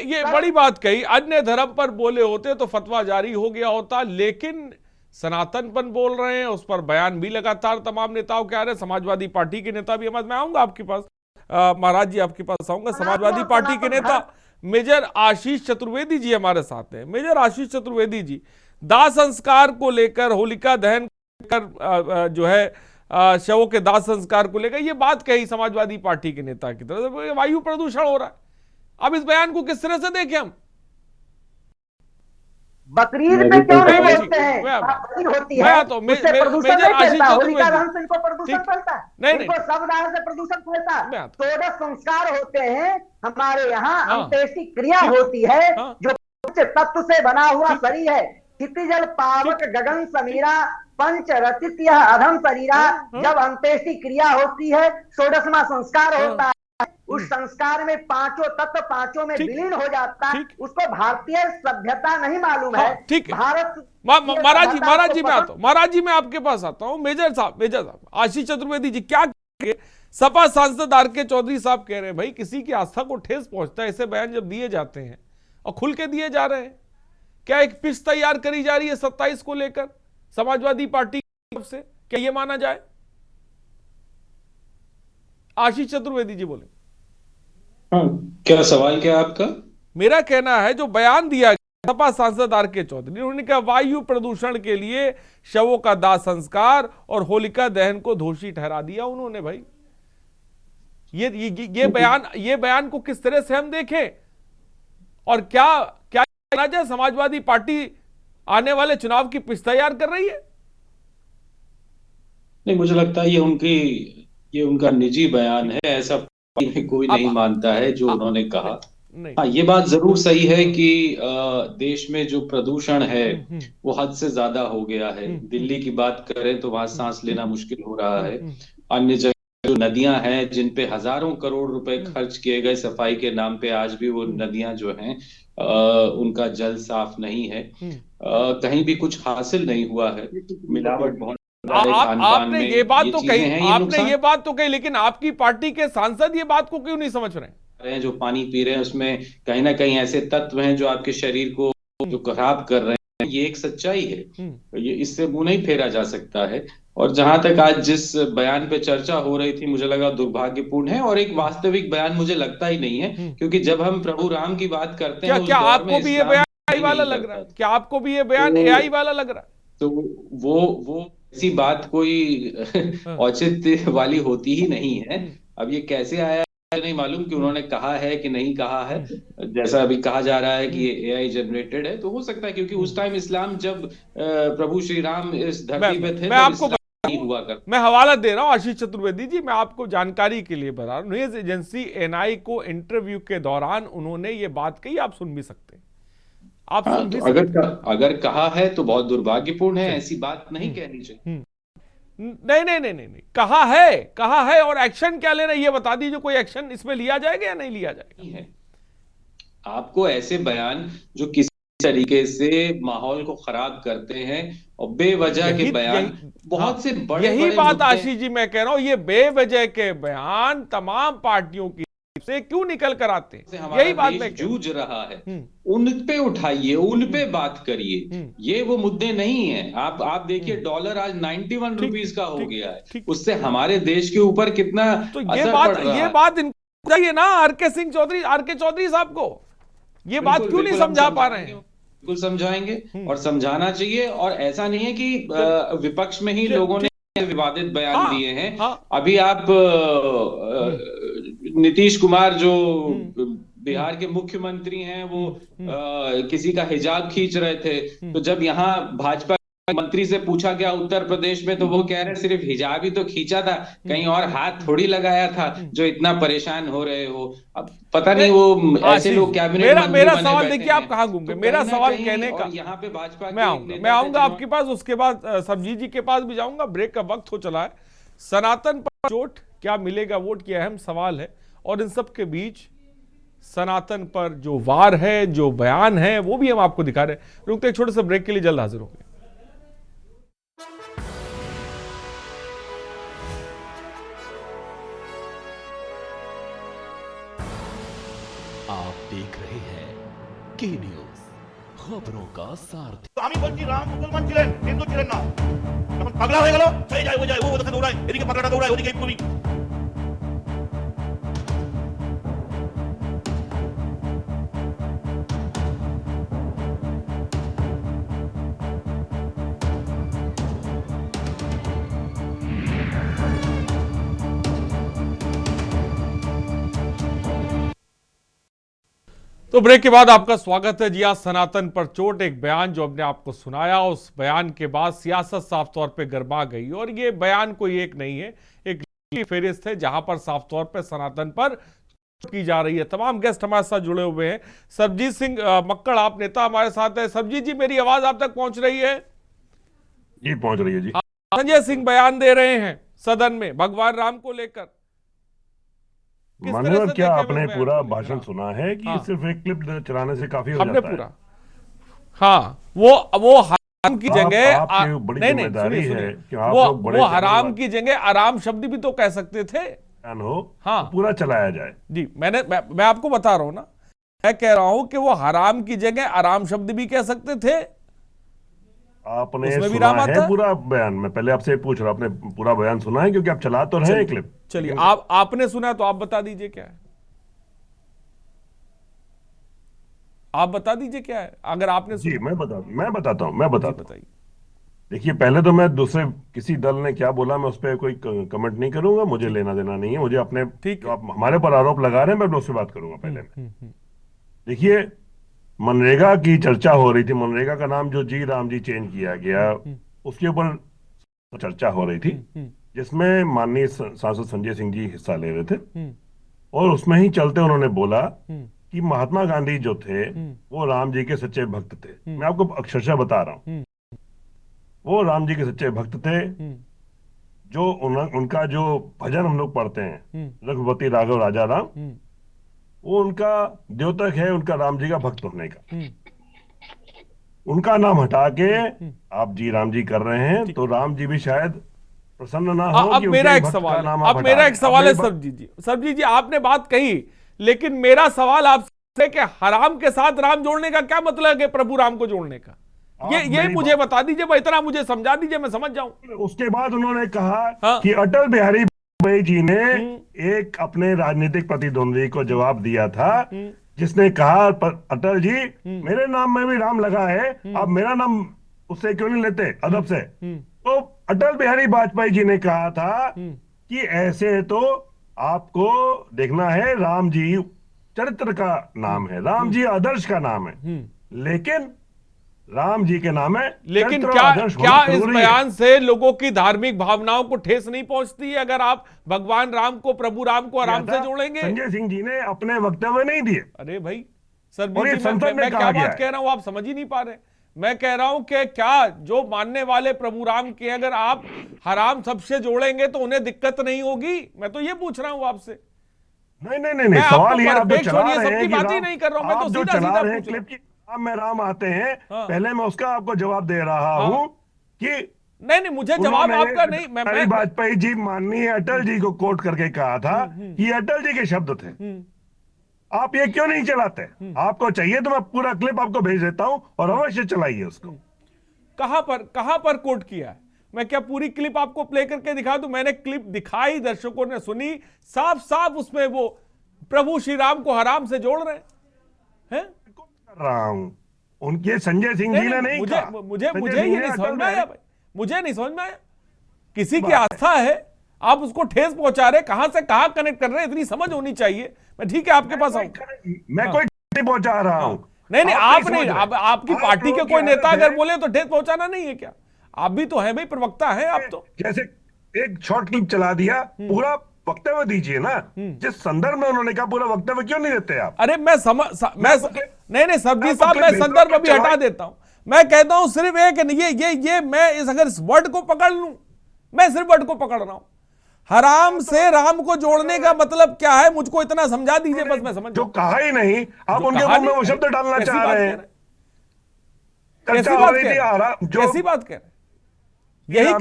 ये बड़ी बात कही, अन्य धर्म पर बोले होते तो फतवा जारी हो गया होता, लेकिन सनातनपन बोल रहे हैं, उस पर बयान भी लगातार तमाम नेताओं के आ रहे हैं। समाजवादी पार्टी के नेता भी, मैं आऊंगा आपके पास, महाराज जी आपके पास आऊंगा। समाजवादी पार्टी के नेता मेजर आशीष चतुर्वेदी जी हमारे साथ हैं। मेजर आशीष चतुर्वेदी जी, दाह संस्कार को लेकर, होलिका दहन कर जो है शवों के दाह संस्कार को लेकर ये बात कही समाजवादी पार्टी के नेता की तरफ से, वायु प्रदूषण हो रहा है। अब इस बयान को किस तरह से देखें हम? बकरीद पे क्यों नहीं बोलते हैं? बकरीद होती है तो उससे प्रदूषण नहीं फैलता, होलिका दहन से इनको प्रदूषण फैलता है, नहीं इनको शवदाह से प्रदूषण फैलता है। 14 संस्कार होते हैं हमारे यहाँ, अंत्येष्टि क्रिया होती है जो उच्च तत्व से बना हुआ शरीर है। क्षितिजल पावक गगन समीरा पंच रचित यह अधम शरीरा। जब अंत्येष्टि क्रिया होती है 16वां संस्कार होता है, उस संस्कार में पांचों तत्व पांचों में विलीन हो जाता है। उसको भारतीय सभ्यता नहीं मालूम है। ठीक है भारत महाराज जी मैं आता हूँ, महाराज जी मैं आपके पास आता हूँ। मेजर साहब आशीष चतुर्वेदी जी, क्या सपा सांसद आर.के. चौधरी साहब कह रहे हैं भाई किसी की आस्था को ठेस पहुंचता है ऐसे बयान जब दिए जाते हैं और खुल के दिए जा रहे हैं। क्या एक पिच तैयार करी जा रही है 27 को लेकर समाजवादी पार्टी की तरफ से, क्या ये माना जाए? आशीष चतुर्वेदी जी बोले। हाँ, क्या सवाल क्या आपका? मेरा कहना है जो बयान दिया गया सपा सांसद आर.के. चौधरी, उन्होंने कहा वायु प्रदूषण के लिए शवों का दाह संस्कार और होलिका दहन को दोषी ठहरा दिया उन्होंने। भाई ये बयान को किस तरह से हम देखें और क्या क्या जाए? समाजवादी पार्टी आने वाले चुनाव की पिच तैयार कर रही है? नहीं, मुझे लगता है ये उनका निजी बयान है, ऐसा कोई नहीं मानता है जो उन्होंने कहा। हाँ, ये बात जरूर सही है कि देश में जो प्रदूषण है वो हद से ज्यादा हो गया है। दिल्ली की बात करें तो वहां सांस लेना मुश्किल हो रहा है। अन्य जगह जो नदियां हैं जिन पे हजारों करोड़ रुपए खर्च किए गए सफाई के नाम पे, आज भी वो नदियां जो हैं उनका जल साफ नहीं है। कहीं भी कुछ हासिल नहीं हुआ है। मिलावट बहुत आपने ये बात तो कही, लेकिन आपकी पार्टी के सांसद ये बात को क्यों नहीं समझ रहे हैं? जो पानी पी रहे हैं उसमें कहीं ना कहीं ऐसे तत्व हैं जो आपके शरीर को जो खराब कर रहे हैं, ये एक सच्चाई है। ये इससे मुंह नहीं फेरा जा सकता है। और जहां तक आज जिस बयान पे चर्चा हो रही थी, मुझे लगा दुर्भाग्यपूर्ण है और एक वास्तविक बयान मुझे लगता ही नहीं है, क्योंकि जब हम प्रभु राम की बात करते हैं क्या आपको भी ये बयान एआई वाला लग रहा है? क्या आपको भी ये बयान एआई वाला लग रहा है? तो वो ऐसी बात कोई औचित्य वाली होती ही नहीं है। अब ये कैसे आया नहीं मालूम कि उन्होंने कहा है कि नहीं कहा है। जैसा अभी कहा जा रहा है कि ये एआई जनरेटेड है, तो हो सकता है क्योंकि उस टाइम इस्लाम जब प्रभु श्री राम इस धरती पे थे, मैं आपको हुआ कर। मैं हवाला दे रहा हूं आशीष चतुर्वेदी जी, मैं आपको जानकारी के लिए बता रहा हूं। न्यूज एजेंसी एनआई को इंटरव्यू के दौरान उन्होंने ये बात कही, आप सुन भी सकते हैं। आप सुन भी अगर कहा है तो बहुत दुर्भाग्यपूर्ण है, ऐसी बात नहीं कहनी चाहिए। नहीं, कहा है और एक्शन क्या लेना ये बता दीजिए। कोई एक्शन इसमें लिया जाएगा या नहीं लिया जाएगा? आपको ऐसे बयान जो किसी तरीके से माहौल को खराब करते हैं और बेवजह के बयान, बहुत से बड़े यही बात आशीष जी मैं कह रहा हूं, ये बेवजह के बयान तमाम पार्टियों की से क्यों निकल कर आते हैं? यही बात मैं जूझ रहा है, उन पे उठाइए, उन पे बात करिए। ये वो मुद्दे नहीं है। आप देखिए डॉलर आज 91 रुपीस का हो गया है, उससे हमारे देश के ऊपर कितना असर पड़ रहा है। ये बात इनको चाहिए ना आर.के. चौधरी साहब को, ये बात क्यों नहीं समझा पा रहे हैं? बिल्कुल समझाएंगे और समझाना चाहिए। और ऐसा नहीं है कि विपक्ष में ही लोगों ने विवादित बयान दिए हैं। अभी आप नीतीश कुमार जो बिहार के मुख्यमंत्री हैं, वो किसी का हिजाब खींच रहे थे, तो जब यहाँ भाजपा मंत्री से पूछा गया उत्तर प्रदेश में, तो वो कह रहे सिर्फ हिजाब ही तो खींचा था, कहीं और हाथ थोड़ी लगाया था जो इतना परेशान हो रहे हो। अब पता नहीं वो ऐसे लोग कैबिनेट मंत्री मेरा सवाल देखिए, आप कहाँ घूमोगे? मेरा सवाल कहने का, यहाँ पे भाजपा मैं आऊंगा आपके पास, उसके बाद सरजीत जी के पास भी जाऊंगा। ब्रेक का वक्त हो चला है। सनातन पर चोट, क्या मिलेगा वोट, की अहम सवाल है। और इन सब के बीच सनातन पर जो वार है, जो बयान है, वो भी हम आपको दिखा रहे हैं। रुकते एक छोटे से ब्रेक के लिए, जल्द हाजिर होंगे। आप देख रहे हैं के न्यूज, खबरों का सारथी। আমি বলছি রাম মুসলমান ছিলেন, হিন্দু ছিলেন না। যখন পাগলা হয়ে গেল, চলে যায় ও যায়, ও ওখানে দৌড়ায়, এদিকে পাগলাটা দৌড়ায়, ওদিকে পুরি। तो ब्रेक के बाद आपका स्वागत है। जी, आज सनातन पर चोट, एक बयान जो हमने आपको सुनाया, उस बयान के बाद सियासत साफ तौर पे गरमा गई। और ये बयान कोई एक नहीं है, एक फेरिस्त है जहां पर साफ तौर पे सनातन पर की जा रही है। तमाम गेस्ट हमारे साथ जुड़े हुए हैं। सरबजीत सिंह मक्कड़, आप नेता हमारे साथ है। सरबजीत जी, मेरी आवाज आप तक पहुंच रही है? जी, पहुंच रही है जी। संजय सिंह बयान दे रहे हैं सदन में भगवान राम को लेकर। मानूंगा, क्या आपने पूरा भाषण सुना है कि सिर्फ एक क्लिप चलाने से काफी हो जाता है? पूरा, हाँ, वो हराम की जगह आपकी बड़ी जिम्मेदारी है कि आप लोग बड़े वो हराम की जगह आराम शब्द भी तो कह सकते थे। हाँ, तो पूरा चलाया जाए। जी, मैं आपको बता रहा हूं ना, मैं कह रहा हूं कि वो हराम की जगह आराम शब्द भी कह सकते थे। आपने सुना है पूरा बयान? मैं पहले आपसे पूछ रहा हूं, आपने पूरा बयान सुना है? क्योंकि आप चला तो रहे हैं क्लिप। चलिए, आपने सुना तो आप बता दीजिए क्या है। आप बता दीजिए क्या है अगर आपने जी। मैं बताता हूँ। बताइए। देखिए, पहले तो मैं दूसरे किसी दल ने क्या बोला मैं उस पर कोई कमेंट नहीं करूंगा, मुझे लेना देना नहीं है। मुझे अपने जो आप हमारे पर आरोप लगा रहे हैं मैं उससे बात करूंगा। पहले मैं देखिए, मनरेगा की चर्चा हो रही थी। मनरेगा का नाम जो जी राम जी चेंज किया गया, उसके ऊपर चर्चा हो रही थी, जिसमें माननीय सांसद संजय सिंह जी हिस्सा ले रहे थे। और उसमें ही चलते उन्होंने बोला कि महात्मा गांधी जो थे वो राम जी के सच्चे भक्त थे। मैं आपको अक्षरशः बता रहा हूं, वो राम जी के सच्चे भक्त थे। जो उनका जो भजन हम लोग पढ़ते हैं, रघुपति राघव राजा राम, वो उनका द्योतक है, उनका राम जी का भक्त होने का। उनका नाम हटा के आप जी राम जी कर रहे हैं, तो राम जी भी शायद प्रसन्न ना हो। अब मेरा एक सवाल है सरबजीत जी, आपने बात कही, लेकिन मेरा सवाल आपसे कि हराम के साथ राम जोड़ने का क्या मतलब है? प्रभु राम को जोड़ने का ये मुझे बता दीजिए, भाई, इतना मुझे समझा दीजिए, मैं समझ जाऊं। उसके बाद उन्होंने कहा कि अटल बिहारी वाजपेयी जी ने एक अपने राजनीतिक प्रतिद्वंदी को जवाब दिया था, जिसने कहा, अटल जी, मेरे नाम में भी राम लगा है, आप मेरा नाम उससे क्यों नहीं लेते अदब से? तो अटल बिहारी वाजपेयी जी ने कहा था कि ऐसे तो आपको देखना है, राम जी चरित्र का नाम है, राम जी आदर्श का नाम है, लेकिन राम जी के नाम है। लेकिन क्या इस बयान से लोगों की धार्मिक भावनाओं को ठेस नहीं पहुंचती है अगर आप भगवान राम को, प्रभु राम को आराम से जोड़ेंगे? संजय सिंह जी ने अपने वक्तव्य नहीं दिए। अरे भाई सरबजीत जी, मैं क्या बात कह रहा हूं, आप समझ ही नहीं पा रहे। मैं कह रहा हूं कि क्या जो मानने वाले प्रभु राम के, अगर आप हराम सबसे जोड़ेंगे तो उन्हें दिक्कत नहीं होगी? मैं तो ये पूछ रहा हूं आपसे। नहीं, सवाल ये आप जो चला रहे हैं, बात ही नहीं कर रहा हूं, मैं तो सीधा सीधा पूछ रहा हूं। में राम आते हैं, पहले मैं उसका आपको जवाब दे रहा हूं कि नहीं, मुझे जवाब आपका नहीं। मैं वाजपेयी जी माननीय अटल जी को कोट करके कहा था कि अटल जी के शब्द थे। आप ये क्यों नहीं चलाते? आपको चाहिए तो मैं पूरा क्लिप आपको भेज देता हूं और अवश्य चलाइए उसको। कहां पर कोट किया है? मैं क्या पूरी क्लिप आपको प्ले करके दिखा दूं? मैंने क्लिप दिखाई, दर्शकों ने सुनी, साफ साफ उसमें वो प्रभु श्री राम को हराम से जोड़ रहे हैं। रहा हूं, उनके संजय सिंह जी ने नहीं कहा। मुझे ये नहीं समझ में आया भाई, मुझे नहीं समझ में आया। किसी की आस्था है, आप उसको ठेस पहुंचा रहे, कहां से कहां कनेक्ट कर रहे हैं, इतनी समझ होनी चाहिए। मैं ठीक है आपके पास आऊं, मैं कोई ठेस पहुंचा रहा हूं। नहीं, आप नहीं, आपकी पार्टी के कोई नेता अगर बोले तो ठेस पहुंचाना नहीं है क्या? आप भी तो है भाई, प्रवक्ता है आप तो। जैसे एक शॉर्ट क्लिप चला दिया, पूरा वक्तव्य दीजिए ना। जिस संदर्भ में उन्होंने कहा, पूरा वक्तव्य क्यों नहीं देते आप? अरे मैं नहीं सरबजीत साहब, मैं संदर्भ भी हटा देता हूं। मैं कहता हूं सिर्फ एक, ये मैं अगर इस वर्ड को पकड़ लूं, मैं सिर्फ वर्ड को पकड़ रहा हूं। हराम से राम को जोड़ने का मतलब क्या है, मुझको इतना समझा दीजिए, बस मैं समझ। जो कहा ही नहीं, आप उनके मुंह में वो शब्द डालना चाह रहे हैं। कैसी बात कह रहे हैं? यही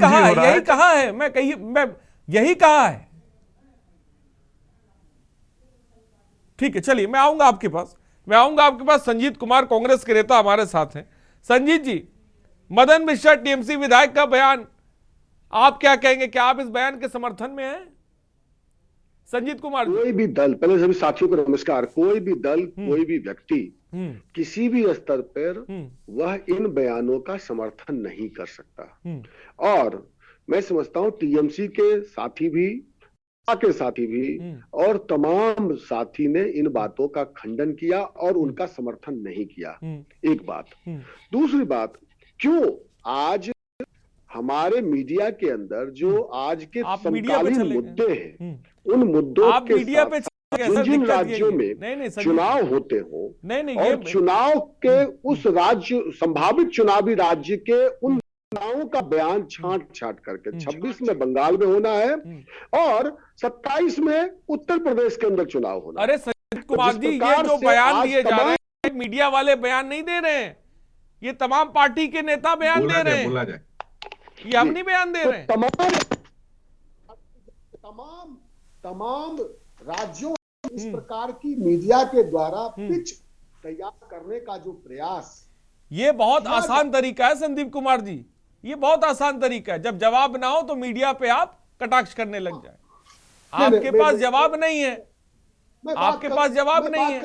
कहा है, मैं यही कहा है। ठीक है, चलिए मैं आऊंगा आपके पास। संजीत कुमार कांग्रेस के नेता हमारे साथ हैं। संजीत जी, मदन मिश्रा टीएमसी विधायक का बयान, आप क्या कहेंगे? क्या आप इस बयान के समर्थन में हैं? संजीत कुमार, कोई भी दल, पहले सभी साथियों को नमस्कार, कोई भी दल, कोई भी व्यक्ति किसी भी स्तर पर वह इन बयानों का समर्थन नहीं कर सकता। और मैं समझता हूं टीएमसी के साथी भी के साथी भी और तमाम साथी ने इन बातों का खंडन किया और उनका समर्थन नहीं किया। एक बात। दूसरी बात, क्यों आज हमारे मीडिया के अंदर जो आज के समकालीन मुद्दे हैं, उन मुद्दों के साथ जिन राज्यों में चुनाव होते हो और चुनाव के उस राज्य, संभावित चुनावी राज्य के उन चुनावों का बयान छांट करके 26 में बंगाल में होना है और 27 में उत्तर प्रदेश के अंदर चुनाव होना। अरे संजीव कुमार जी, ये जो बयान दिए जा रहे हैं, मीडिया वाले बयान नहीं दे रहे हैं, ये तमाम पार्टी के नेता बयान दे रहे हैं, ये हम नहीं बयान दे रहे हैं। तमाम राज्यों इस प्रकार की मीडिया के द्वारा पिच तैयार करने का जो प्रयास, ये बहुत आसान तरीका है संदीप कुमार जी, ये बहुत आसान तरीका है। जब जवाब ना हो तो मीडिया पे आप कटाक्ष करने लग जाए। आपके पास जवाब नहीं है, आपके पास जवाब नहीं है।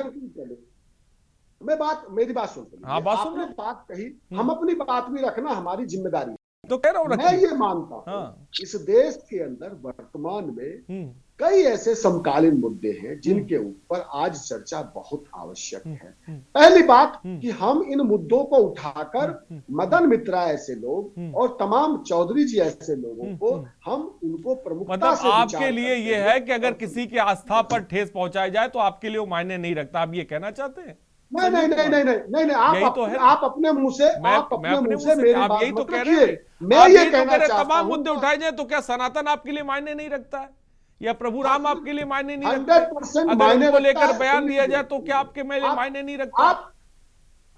मेरी बात सुन। हाँ, बात सुन। आपने बात कही, हम अपनी बात भी रखना हमारी जिम्मेदारी, तो कह रहा हूं मैं ये मानता हूं इस देश के अंदर वर्तमान में कई ऐसे समकालीन मुद्दे हैं जिनके ऊपर आज चर्चा बहुत आवश्यक है। पहली बात कि हम इन मुद्दों को उठाकर मदन मित्रा ऐसे लोग और तमाम चौधरी जी ऐसे लोगों को हम उनको प्रमुखता से, आपके लिए ये है कि अगर किसी की आस्था पर ठेस पहुंचाई जाए तो आपके लिए वो मायने नहीं रखता, आप ये कहना चाहते हैं? नहीं, आप अपने मुंह से मेरी बात यही तो मत कह रहे रखिए। हैं। मैं ये कहना चाहता हूं, तमाम मुद्दे उठाए जाए तो क्या सनातन आपके लिए मायने नहीं रखता है, या प्रभु राम आपके लिए मायने नहीं रखता है? 100% अगर उनको लेकर रखता है। बयान दिया जाए तो क्या आपके मायने नहीं रखता?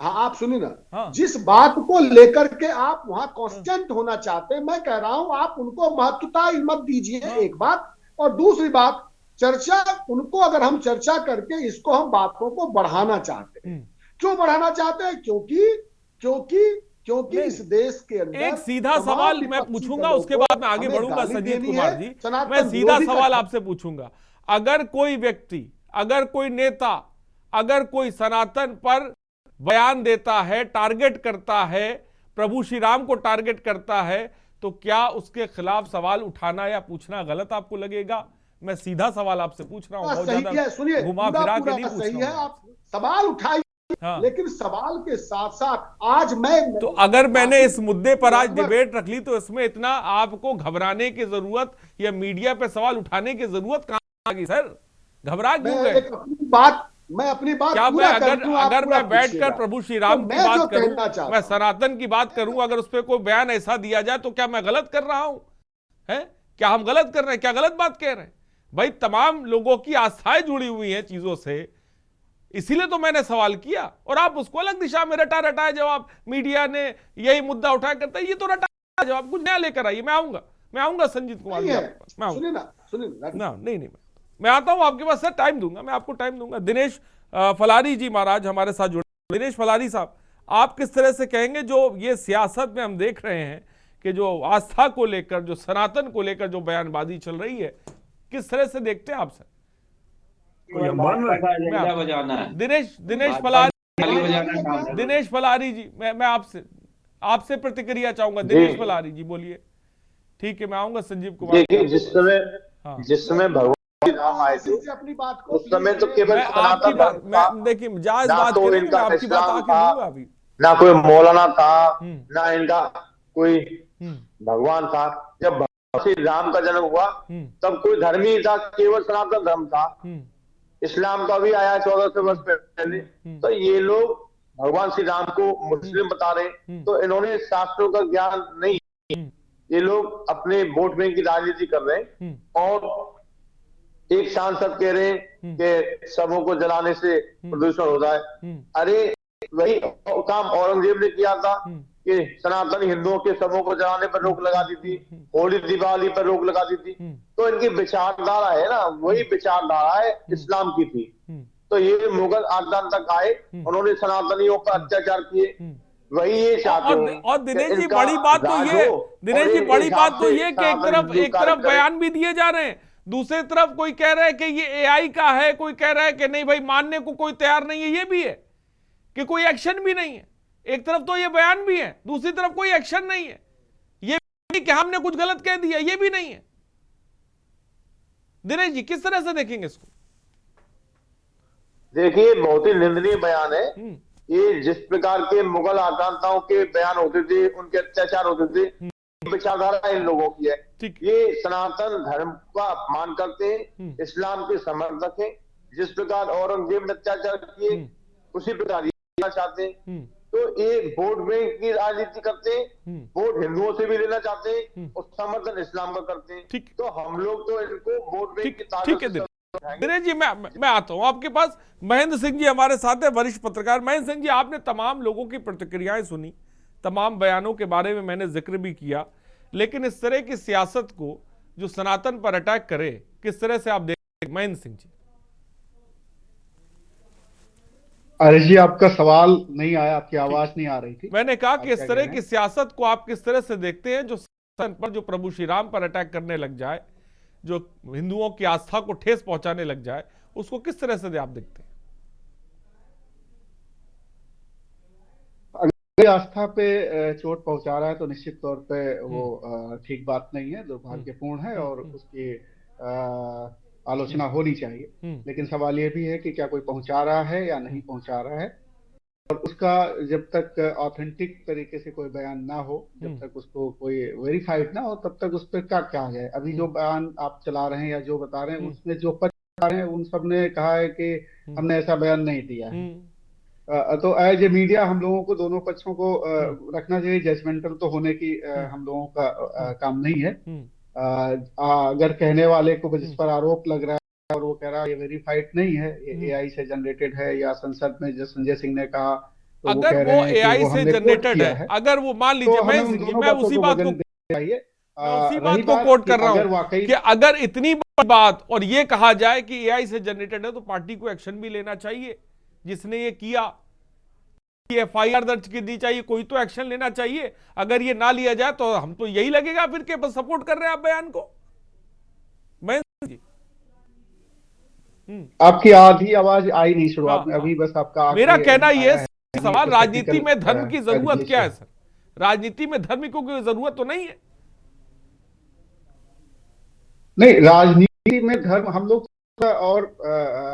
आप सुनिए ना, जिस बात को लेकर के आप वहां कॉन्स्टेंट होना चाहते हैं, मैं कह रहा हूं आप उनको महत्वता मत दीजिए, एक बात। और दूसरी बात, चर्चा उनको, अगर हम चर्चा करके इसको हम बातों को बढ़ाना चाहते हैं, क्यों बढ़ाना चाहते हैं? क्योंकि इस देश के अंदर एक सीधा सवाल मैं पूछूंगा, उसके बाद मैं आगे बढ़ूंगा संजीव कुमार जी। मैं सीधा सवाल आपसे पूछूंगा, अगर कोई व्यक्ति, अगर कोई नेता, अगर कोई सनातन पर बयान देता है, टारगेट करता है, प्रभु श्री राम को टारगेट करता है, तो क्या उसके खिलाफ सवाल उठाना या पूछना गलत आपको लगेगा? मैं सीधा सवाल आपसे पूछ रहा हूं, सुनिए, घुमा फिरा के नहीं पूछ रहा हूं। आप सवाल उठाइए, लेकिन सवाल के साथ साथ आज मैं तो अगर मैंने इस मुद्दे पर आज डिबेट रख ली तो इसमें इतना आपको घबराने की जरूरत या मीडिया पे सवाल उठाने की जरूरत कहां आ गई सर? घबरा क्यों गए? मैं अपनी बात क्या मैं अगर मैं बैठकर प्रभु श्री राम की बात करूं, मैं सनातन की बात करूं, अगर उस पर कोई बयान ऐसा दिया जाए तो क्या मैं गलत कर रहा हूं? है क्या हम गलत कर रहे हैं? क्या गलत बात कह रहे हैं? भाई तमाम लोगों की आस्थाएं जुड़ी हुई हैं चीजों से, इसीलिए तो मैंने सवाल किया। और आप उसको अलग दिशा में रटाए जवाब, मीडिया ने यही मुद्दा उठाया करता है, ये तो रटा जवाब, कुछ नया लेकर आइए। मैं आऊंगा संजीत कुमार जी, मैं आता हूं आपके पास सर, टाइम दूंगा, मैं आपको टाइम दूंगा। दिनेश फलारी जी महाराज हमारे साथ जुड़े। दिनेश फलारी साहब, आप किस तरह से कहेंगे जो ये सियासत में हम देख रहे हैं कि जो आस्था को लेकर, जो सनातन को लेकर जो बयानबाजी चल रही है, किस तरह से देखते हैं आप सर? दिनेश फलारी जी, मैं आपसे प्रतिक्रिया चाहूंगा। दिनेश फलारी जी बोलिए। ठीक है, मैं आऊंगा संजीव कुमार। जिस समय भगवान राम आए थे अपनी बात को, उस समय तो केवल आपकी बात, देखिए जायज बात करें, आपकी बात आके लूंगा अभी। ना कोई मौलाना था, ना इनका कोई भगवान था। जब श्री राम का जन्म हुआ तब कोई धर्म ही था, केवल सनातन धर्म था। इस्लाम का भी आया 1400 वर्ष पहले। तो ये लोग भगवान श्री राम को मुस्लिम बता रहे, तो इन्होंने शास्त्रों का ज्ञान नहीं, ये लोग अपने वोट बैंक की राजनीति कर रहे हैं। और एक सांसद कह रहे हैं कि शवों को जलाने से प्रदूषण होता है। अरे वही काम औरंगजेब ने किया था कि सनातन हिंदुओं के शवों को जलाने पर रोक लगा दी थी, होली दिवाली पर रोक लगा दी थी। तो इनकी विचारधारा है ना, वही विचारधारा है इस्लाम की थी। तो ये मुगल आगमन तक आए, उन्होंने सनातनियों पर अत्याचार किए, वही ये चाहते हैं। और दिनेश जी बड़ी बात तो ये, दिनेश जी बड़ी बात तो ये कि एक तरफ बयान भी दिए जा रहे हैं, दूसरी तरफ कोई कह रहा है कि ये एआई का है, कोई कह रहा है कि नहीं भाई मानने को कोई तैयार नहीं है। ये भी है कि कोई एक्शन भी नहीं है। एक तरफ तो ये बयान भी है, दूसरी तरफ कोई एक्शन नहीं है। ये कि हमने कुछ गलत कह दिया, ये भी नहीं है। दिनेश जी किस तरह से देखेंगे इसको? देखिए, बहुत ही निंदनीय बयान है ये। जिस प्रकार के मुगल आक्रांताओं के बयान होते थे, उनके अत्याचार होते थे, विचारधारा इन लोगों की है। ये सनातन धर्म का अपमान करते हैं, इस्लाम के समर्थक हैं। जिस प्रकार औरंगजेब ने अत्याचार किए, उसी प्रकार ये चाहते हैं। तो ये वोट बैंक की राजनीति करते हैं, वोट हिंदुओं से भी लेना चाहते हैं और समर्थन इस्लाम का करते हैं। तो हम लोग तो इनको वोट बैंक की ताकत से दिनेश जी मैं आता हूं आपके पास। महेंद्र सिंह जी हमारे साथ है, वरिष्ठ पत्रकार। महेंद्र सिंह जी, आपने तमाम लोगों की प्रतिक्रियाएं सुनी, तमाम बयानों के बारे में मैंने जिक्र भी किया, लेकिन इस तरह की सियासत को जो सनातन पर अटैक करे, किस तरह से आप देखते? महेंद्र सिंह जी। अरे जी, आपका सवाल नहीं आया, आपकी आवाज नहीं आ रही थी। मैंने कहा कि इस तरह की सियासत को आप किस तरह से देखते हैं, जो सनातन पर, जो प्रभु श्री राम पर अटैक करने लग जाए, जो हिंदुओं की आस्था को ठेस पहुंचाने लग जाए, उसको किस तरह से आप देखते हैं? अगर आस्था पे चोट पहुंचा रहा है तो निश्चित तौर पे वो ठीक बात नहीं है, दुर्भाग्यपूर्ण है और उसकी आलोचना होनी चाहिए। लेकिन सवाल ये भी है कि क्या कोई पहुंचा रहा है या नहीं पहुंचा रहा है, और उसका जब तक ऑथेंटिक तरीके से कोई बयान ना हो, जब तक उसको कोई वेरीफाइड ना हो, तब तक उस पर क्या कहा जाए। अभी जो बयान आप चला रहे हैं या जो बता रहे हैं, उसमें जो पक्ष बता रहे हैं उन सब ने कहा है कि हमने ऐसा बयान नहीं दिया है। तो एज ए मीडिया हम लोगों को दोनों पक्षों को रखना चाहिए। जजमेंटल तो होने की हम लोगों का काम नहीं है। अगर कहने वाले को जिस पर आरोप लग रहा है और वो कह रहा है ये वेरीफाइड नहीं है, ये एआई से जनरेटेड है, या संसद में जो संजय सिंह ने कहा, तो अगर वो एआई से जनरेटेड है, अगर वो मान लीजिए, मैं उसी बात को कोट कर रहा हूं कि अगर इतनी बड़ी बात और ये कहा जाए कि एआई से जनरेटेड है, तो पार्टी को एक्शन भी लेना चाहिए। जिसने ये किया, एफआईआर दर्ज की चाहिए, कोई तो एक्शन लेना चाहिए। अगर ये ना लिया जाए तो हम तो यही लगेगा फिर के बस सपोर्ट कर रहे हैं आप बयान को। मैं जी आपकी आधी आवाज आई नहीं शुरुआत में, अभी बस आपका मेरा कहना ये सवाल, राजनीति में धर्म की जरूरत क्या है सर? राजनीति में धर्म की कोई जरूरत तो नहीं है। नहीं, राजनीति में धर्म हम लोग और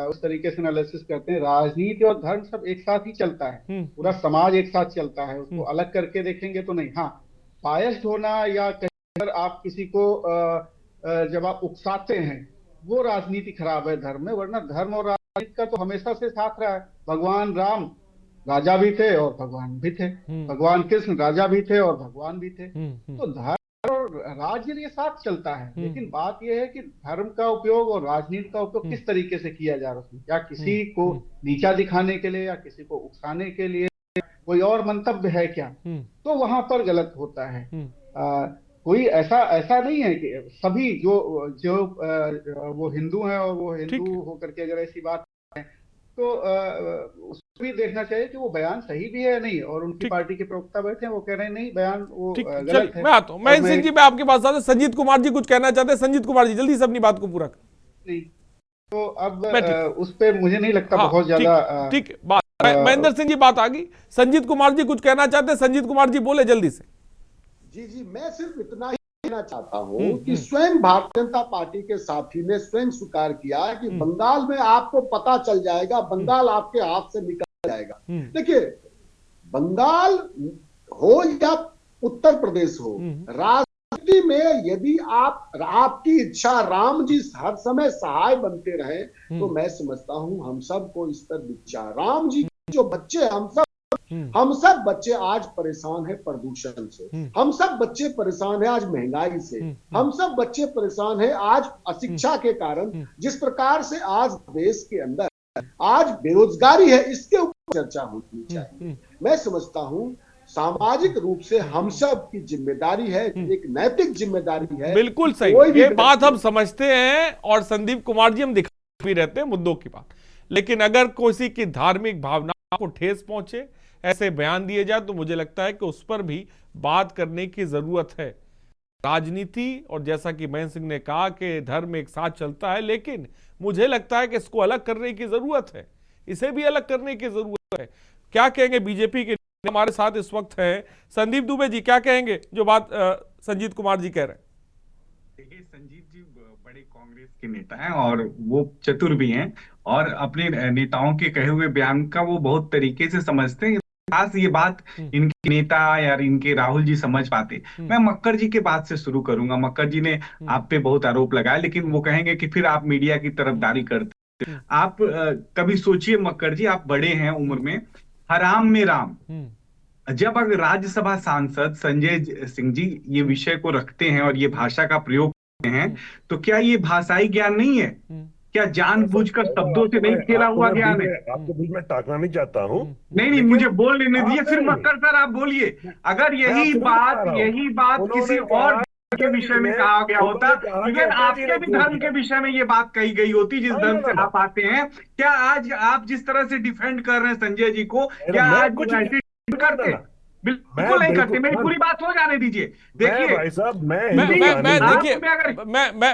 उस तरीके से एनालिसिस करते हैं। राजनीति और धर्म सब एक साथ ही चलता है, पूरा समाज एक साथ चलता है, उसको अलग करके देखेंगे तो नहीं। हाँ, बायस्ड होना या कहीं आप किसी को जब आप उकसाते हैं, वो राजनीति खराब है धर्म में। वरना धर्म और राजनीति का तो हमेशा से साथ रहा है। भगवान राम राजा भी थे और भगवान भी थे, भगवान कृष्ण राजा भी थे और भगवान भी थे। तो धर्म और राज्य ये साथ चलता है। लेकिन बात यह है कि धर्म का उपयोग और राजनीति का उपयोग किस तरीके से किया जा रहा है, या किसी को नीचा दिखाने के लिए या किसी को उकसाने के लिए कोई और मंतव्य है क्या, तो वहां पर गलत होता है। कोई ऐसा नहीं है कि सभी जो वो हिंदू हैं और वो हिंदू होकर के अगर ऐसी बात है तो उसको भी देखना चाहिए कि वो बयान सही भी है या नहीं। और उनकी पार्टी के प्रवक्ता बैठे हैं, वो कह रहे हैं नहीं, बयान वो गलत है। मैं आता हूं, महेंद्र सिंह जी, मैं आपके पास आता हूं। संजीत कुमार जी कुछ कहना चाहते हैं। संजीत कुमार जी, जल्दी से अपनी बात को पूरा कर। नहीं तो अब उस पर मुझे नहीं लगता बहुत ज्यादा ठीक बात। महेंद्र सिंह जी बात आ गई, संजीत कुमार जी कुछ कहना चाहते हैं। संजीत कुमार जी बोले जल्दी से। जी, मैं सिर्फ इतना ही कहना चाहता हूं कि स्वयं भारतीय जनता पार्टी के साथी ने स्वयं स्वीकार किया कि बंगाल में आपको पता चल जाएगा, बंगाल आपके हाथ से निकल जाएगा। देखिए, बंगाल हो या उत्तर प्रदेश हो, राजनीति में यदि आपकी इच्छा राम जी हर समय सहाय बनते रहे, तो मैं समझता हूं हम सबको इस पर विचार। राम जी जो बच्चे, हम सब बच्चे आज परेशान है प्रदूषण से, हम सब बच्चे परेशान है आज महंगाई से, हम सब बच्चे परेशान है आज अशिक्षा के कारण। जिस प्रकार से आज देश के अंदर आज बेरोजगारी है, इसके ऊपर चर्चा होनी चाहिए। मैं समझता हूं सामाजिक रूप से हम सब की जिम्मेदारी है, एक नैतिक जिम्मेदारी है। बिल्कुल सही, ये बात हम समझते हैं और संदीप कुमार जी हम दिखा भी रहते हैं मुद्दों की बात। लेकिन अगर किसी की धार्मिक भावना को ठेस पहुंचे, ऐसे बयान दिए जाए, तो मुझे लगता है कि उस पर भी बात करने की जरूरत है। राजनीति और जैसा कि महेंद्र सिंह ने कहा कि धर्म एक साथ चलता है, लेकिन मुझे लगता है कि इसको अलग करने की जरूरत है, इसे भी अलग करने की जरूरत है। क्या कहेंगे बीजेपी के हमारे साथ इस वक्त है संदीप दुबे जी, क्या कहेंगे जो बात संजीत कुमार जी कह रहे हैं? देखिए संजीत जी, बड़े कांग्रेस के नेता हैं और वो चतुर भी हैं और अपने नेताओं के कहे हुए बयान का वो बहुत तरीके से समझते हैं। खास ये बात इनके नेता या इनके राहुल जी समझ पाते। मैं मक्कर जी के बात से शुरू करूंगा। मक्कर जी ने आप पे बहुत आरोप लगाया, लेकिन वो कहेंगे कि फिर आप मीडिया की तरफदारी करते। आप कभी सोचिए मक्कर जी, आप बड़े हैं उम्र में, हराम में राम, जब अगर राज्यसभा सांसद संजय सिंह जी ये विषय को रखते हैं और ये भाषा का प्रयोग करते हैं, तो क्या ये भाषाई ज्ञान नहीं है? क्या जानबूझकर शब्दों से नहीं खेला हुआ ज्ञान है? आपको बीच में टाकना नहीं चाहता हूँ। नहीं, मुझे बोल लेने दीजिए, फिर मक्कर सर आप बोलिए। अगर यही बात किसी और के विषय में कहा गया होता, इवन आपके भी धर्म के विषय में ये बात कही गई होती जिस धर्म से आप आते हैं, क्या आज आप जिस तरह से डिफेंड कर रहे हैं संजय जी को, क्या आज कुछ ऐसे करते? बिल्कुल नहीं करते। मेरी पूरी बात हो जाने दीजिए। देखिए भाई साहब,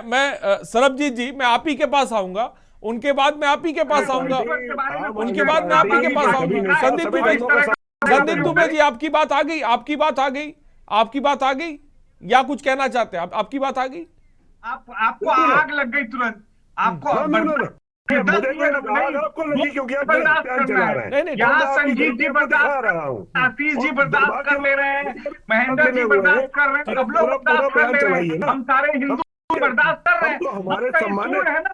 मैं सरबजीत जी, मैं आप ही के पास आऊंगा, उनके बाद मैं आप ही के पास आऊंगा, उनके बाद मैं आप ही के पास आऊंगा। संदीप दुबे जी, आपकी बात आ गई, आपकी बात आ गई या कुछ कहना चाहते हैं? आपकी बात आ गई? आपको आग लग गई तुरंत, आपको आपको लगी क्योंकि आप यहाँ संजीव जी बर्दाश्त, आशीष जी बर्दाश्त कर ले रहे हैं, महेंद्र जी बर्दाश्त कर रहे हैं, सब लोग बर्दाश्त कर ले रहे हैं, हम सारे हिंदू बर्दाश्त कर रहे हैं। हमारे सम्मानित है ना,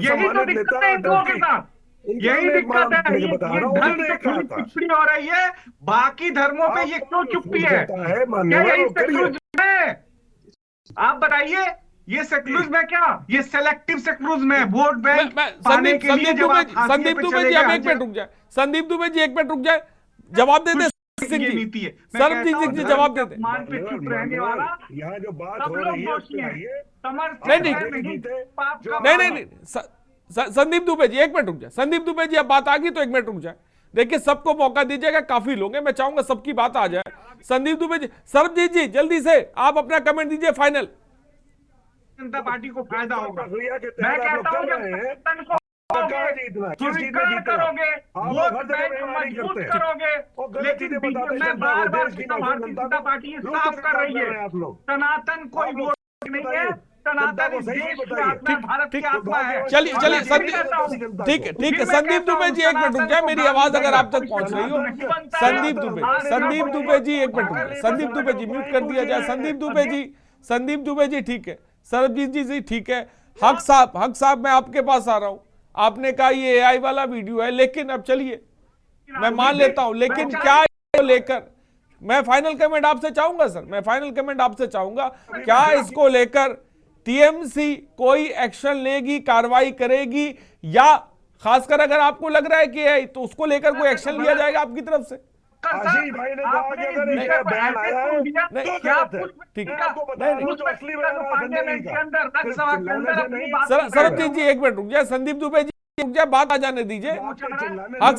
यही तो दिक्कत है हिंदुओं के साथ, यही दिक्कत है। ये धर्म से चुप्पी हो रही है, बाकी धर्मों पे ये क्यों चुप्पी है? क्या यही सेक्युलरिज्म है? आप बताइए, ये सेक्युलरिज्म है क्या? ये सेलेक्टिव सेक्युलरिज्म है, वोट बैंक पाने के लिए। संदीप दुबे जी, आप एक मिनट रुक जाए। संदीप दुबे जी, एक मिनट रुक जाए, जवाब दे दे। नीति है सरबजीत जी जवाब देते। मान पे चुप रहने वाला यहाँ जो बात हो रही है, नहीं, संदीप दुबे जी एक मिनट रुक जाए। संदीप दुबे जी, अब बात आ गई तो एक मिनट रुक जाए। देखिए, सबको मौका दीजिएगा, काफी लोग हैं, मैं चाहूंगा सबकी बात आ जाए। संदीप दुबे जी, सरबजीत जी जल्दी से आप अपना कमेंट दीजिए फाइनल। जनता पार्टी को फायदा होगा। मैं कहता हूं करोगे, वोट बैंक मजबूत करोगे, लेकिन मैं बार-बार भारतीय जनता पार्टी साफ कर रही है, सनातन कोई वोट नहीं है, सनातन इस देश की आत्मा, भारत की आत्मा है। चलिए, ठीक है। संदीप दुबे जी एक मिनट रुक जाए, मेरी आवाज अगर आप तक पहुंच रही हो। संदीप दुबे जी एक मिनट रुक जाए। संदीप दुबे जी म्यूट कर दिया जाए। संदीप दुबे जी ठीक है। सरबजीत जी ठीक है। हक साहब मैं आपके पास आ रहा हूं। आपने कहा ये AI वाला वीडियो है, लेकिन अब चलिए मैं मान लेता हूं, लेकिन क्या लेकर मैं फाइनल कमेंट आपसे चाहूंगा सर, मैं फाइनल कमेंट आपसे चाहूंगा, क्या इसको लेकर TMC कोई एक्शन लेगी, कार्रवाई करेगी, या खासकर अगर आपको लग रहा है कि है तो उसको लेकर कोई एक्शन लिया जाएगा आपकी तरफ से? आशीष भाई ने कहा कि अगर एक बयान आया है तो गलत है। ठीक है, आपको बता रहा हूं जो असली बयान है। सरबजीत जी एक मिनट रुक जाए। संदीप दुबे जी रुक जाए, बात आ जाने दीजिए। हक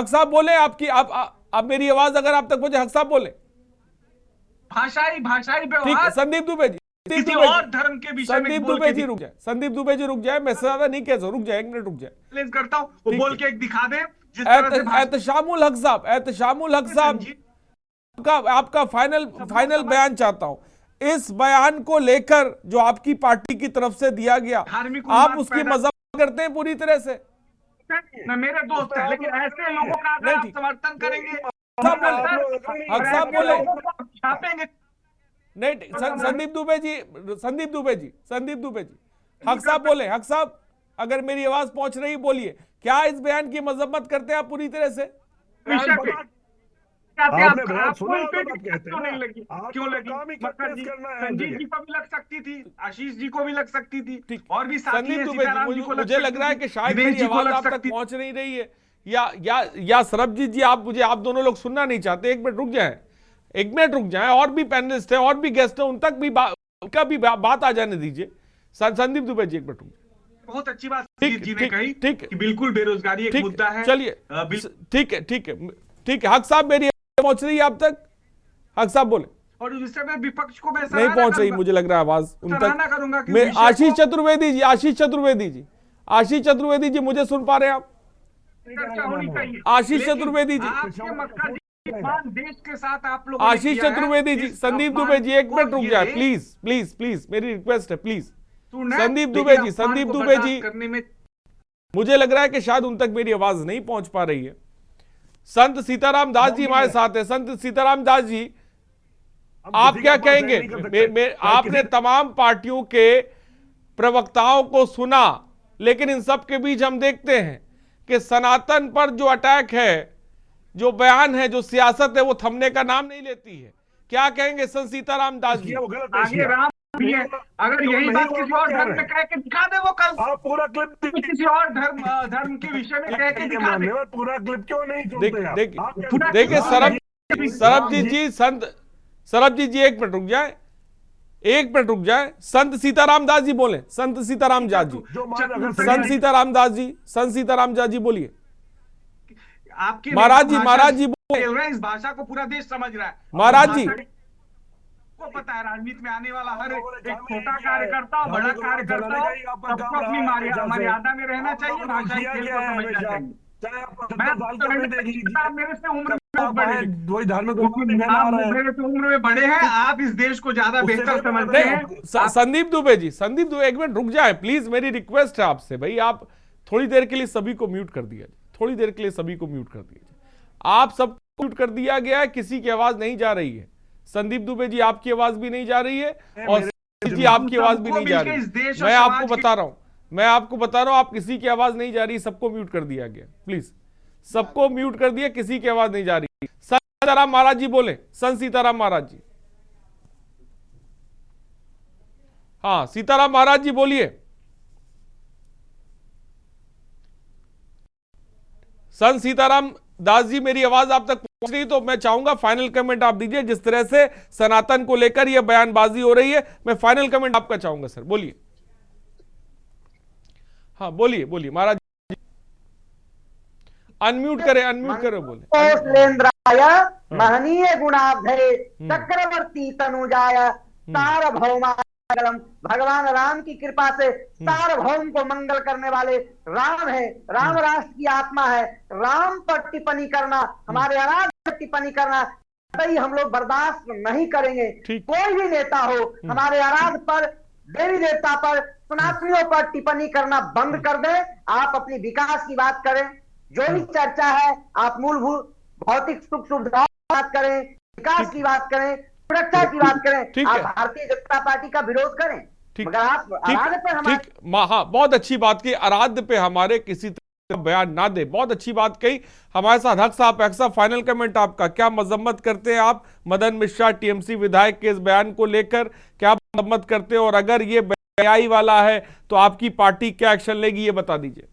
साहब बोले आपकी आप मेरी आवाज अगर आप तक पहुंचे, हक साहब बोले। भाषाई व्यवहार। ठीक है, संदीप दुबे जी और धर्म के विषय में संदीप दुबे जी रुक जाए। संदीप दुबे जी रुक जाए, मैं ज्यादा नहीं कह सकता, रुक जाए, एक मिनट रुक जाए। करता हूं, वो बोल के एक दिखा दे। एहतशामुल हक साहब आपका फाइनल बयान चाहता हूं। इस बयान को लेकर जो आपकी पार्टी की तरफ से दिया गया, आप उसकी मजाक करते हैं पूरी तरह से? मेरे दोस्त हैं, लेकिन ऐसे लोगों का अगर आप समर्थन करेंगे, हक साहब बोले छापेंगे। नहीं, संदीप दुबे जी हक साहब बोले। हक साहब अगर मेरी आवाज पहुंच रही बोलिए, क्या इस बयान की मजम्मत करते हैं आप पूरी तरह से? क्यों लगी? संजीव जी को भी लग सकती थी, आशीष जी को भी लग सकती थी, और भी संदीप दुबे जी, मुझे लग रहा है कि शायद मेरी आवाज आप तक पहुंच नहीं रही है, या सरबजीत जी आप दोनों लोग सुनना नहीं चाहते। एक मिनट रुक जाए, और भी पैनलिस्ट है, और भी गेस्ट है, उन तक भी बात आ जाने दीजिए। संदीप दुबे जी एक मिनट रुक जाए। बहुत अच्छी बात जी ने कही, ठीक है, बिल्कुल बेरोजगारी एक मुद्दा है। चलिए, ठीक है। हक साहब मेरी पहुंच रही है आप तक? हक साहब बोले। और इस समय विपक्ष को मैं नहीं पहुंच रही, मुझे लग रहा है आवाज उन तक। मैं आशीष चतुर्वेदी जी मुझे सुन पा रहे हैं आप? आशीष चतुर्वेदी जी, देश के साथ आप लोग, आशीष चतुर्वेदी जी, संदीप दुबे जी एक मिनट रुक जाए, प्लीज मेरी रिक्वेस्ट है, प्लीज संदीप दुबे जी करने में मुझे लग रहा है कि शायद उन तक मेरी आवाज नहीं पहुंच पा रही है। संत सीताराम दास जी हमारे साथ है। संत सीताराम दास जी, आप क्या कहेंगे? आपने तमाम पार्टियों के प्रवक्ताओं को सुना, लेकिन इन सब के बीच हम देखते हैं कि सनातन पर जो अटैक है, जो बयान है, जो सियासत है, वो थमने का नाम नहीं लेती है। क्या कहेंगे संत सीताराम दास जी? आगे राम भी है, अगर यही बात किसी और धर्म में कह के दिखा दे, वो कल आप पूरा क्लिप किसी और धर्म के विषय में कह के दिखा दे। पूरा क्लिप क्यों नहीं सुनते? देखिए सरबजीत जी एक मिनट रुक जाए। संत सीताराम दास जी बोले। संत सीताराम दास जी बोलिए। आपकी महाराज जी बोले। इस भाषा को पूरा देश समझ रहा है। महाराज जी को पता है, राजनीति में आने वाला हर एक छोटा कार्यकर्ता, बड़ा कार्यकर्ता सबको अपनी मर्यादा में रहना चाहिए, भाषाई खेल को समझना चाहिए। मेरे से उम्र में बड़े हैं, आप इस देश को ज्यादा बेहतर समझते हैं। संदीप दुबे एक मिनट रुक जाए प्लीज, मेरी रिक्वेस्ट है आपसे भाई, आप थोड़ी देर के लिए सभी को म्यूट कर दिया जाए। आप सबको म्यूट कर दिया गया है, किसी की आवाज नहीं जा रही है। संदीप दुबे जी आपकी आवाज भी नहीं जा रही है और जी आपकी आवाज भी नहीं जा रही है। मैं आपको बता रहा हूं आप किसी की आवाज नहीं जा रही, सबको म्यूट कर दिया गया। प्लीज सबको म्यूट कर दिया, किसी की आवाज नहीं जा रही। सीताराम महाराज जी बोले। संत सीताराम महाराज जी, हाँ सीताराम महाराज जी बोलिए। संत सीताराम दास जी, मेरी आवाज आप तक पहुंच रही, तो मैं चाहूंगा फाइनल कमेंट आप दीजिए। जिस तरह से सनातन को लेकर यह बयानबाजी हो रही है, मैं फाइनल कमेंट आपका चाहूंगा सर, बोलिए। हाँ बोलिए महाराज जी, अनम्यूट करें बोले। लेन्द्राय महनीय गुणाब्धे चक्रवर्ती तनुजाय सार्वभौमा। भगवान राम की कृपा से सार्वभौम को मंगल करने वाले राम है। राम राष्ट्र की आत्मा है। राम पर टिप्पणी करना, हमारे अनाज पर टिप्पणी करना कतई हम लोग बर्दाश्त नहीं करेंगे। कोई भी नेता हो, हमारे अनाज पर, देवी देवता पर, सनातनियों पर टिप्पणी करना बंद कर दें। आप अपनी विकास की बात करें, जो भी चर्चा है आप मूलभूत भौतिक सुख सुविधाओं की बात करें, विकास की बात करें, सुरक्षा की बात करें। आप भारतीय जनता पार्टी का विरोध करें, मगर आप आराध्य पे हमारे। हाँ बहुत अच्छी बात की, आराध्य पे हमारे किसी तरह बयान ना दे, बहुत अच्छी बात कही। हमारे साथ हक साहब, फाइनल कमेंट आपका, क्या मजम्मत करते हैं आप मदन मिश्रा टीएमसी विधायक के इस बयान को लेकर? क्या मजम्मत करते हैं, और अगर ये बेहयाई वाला है तो आपकी पार्टी क्या एक्शन लेगी, ये बता दीजिए।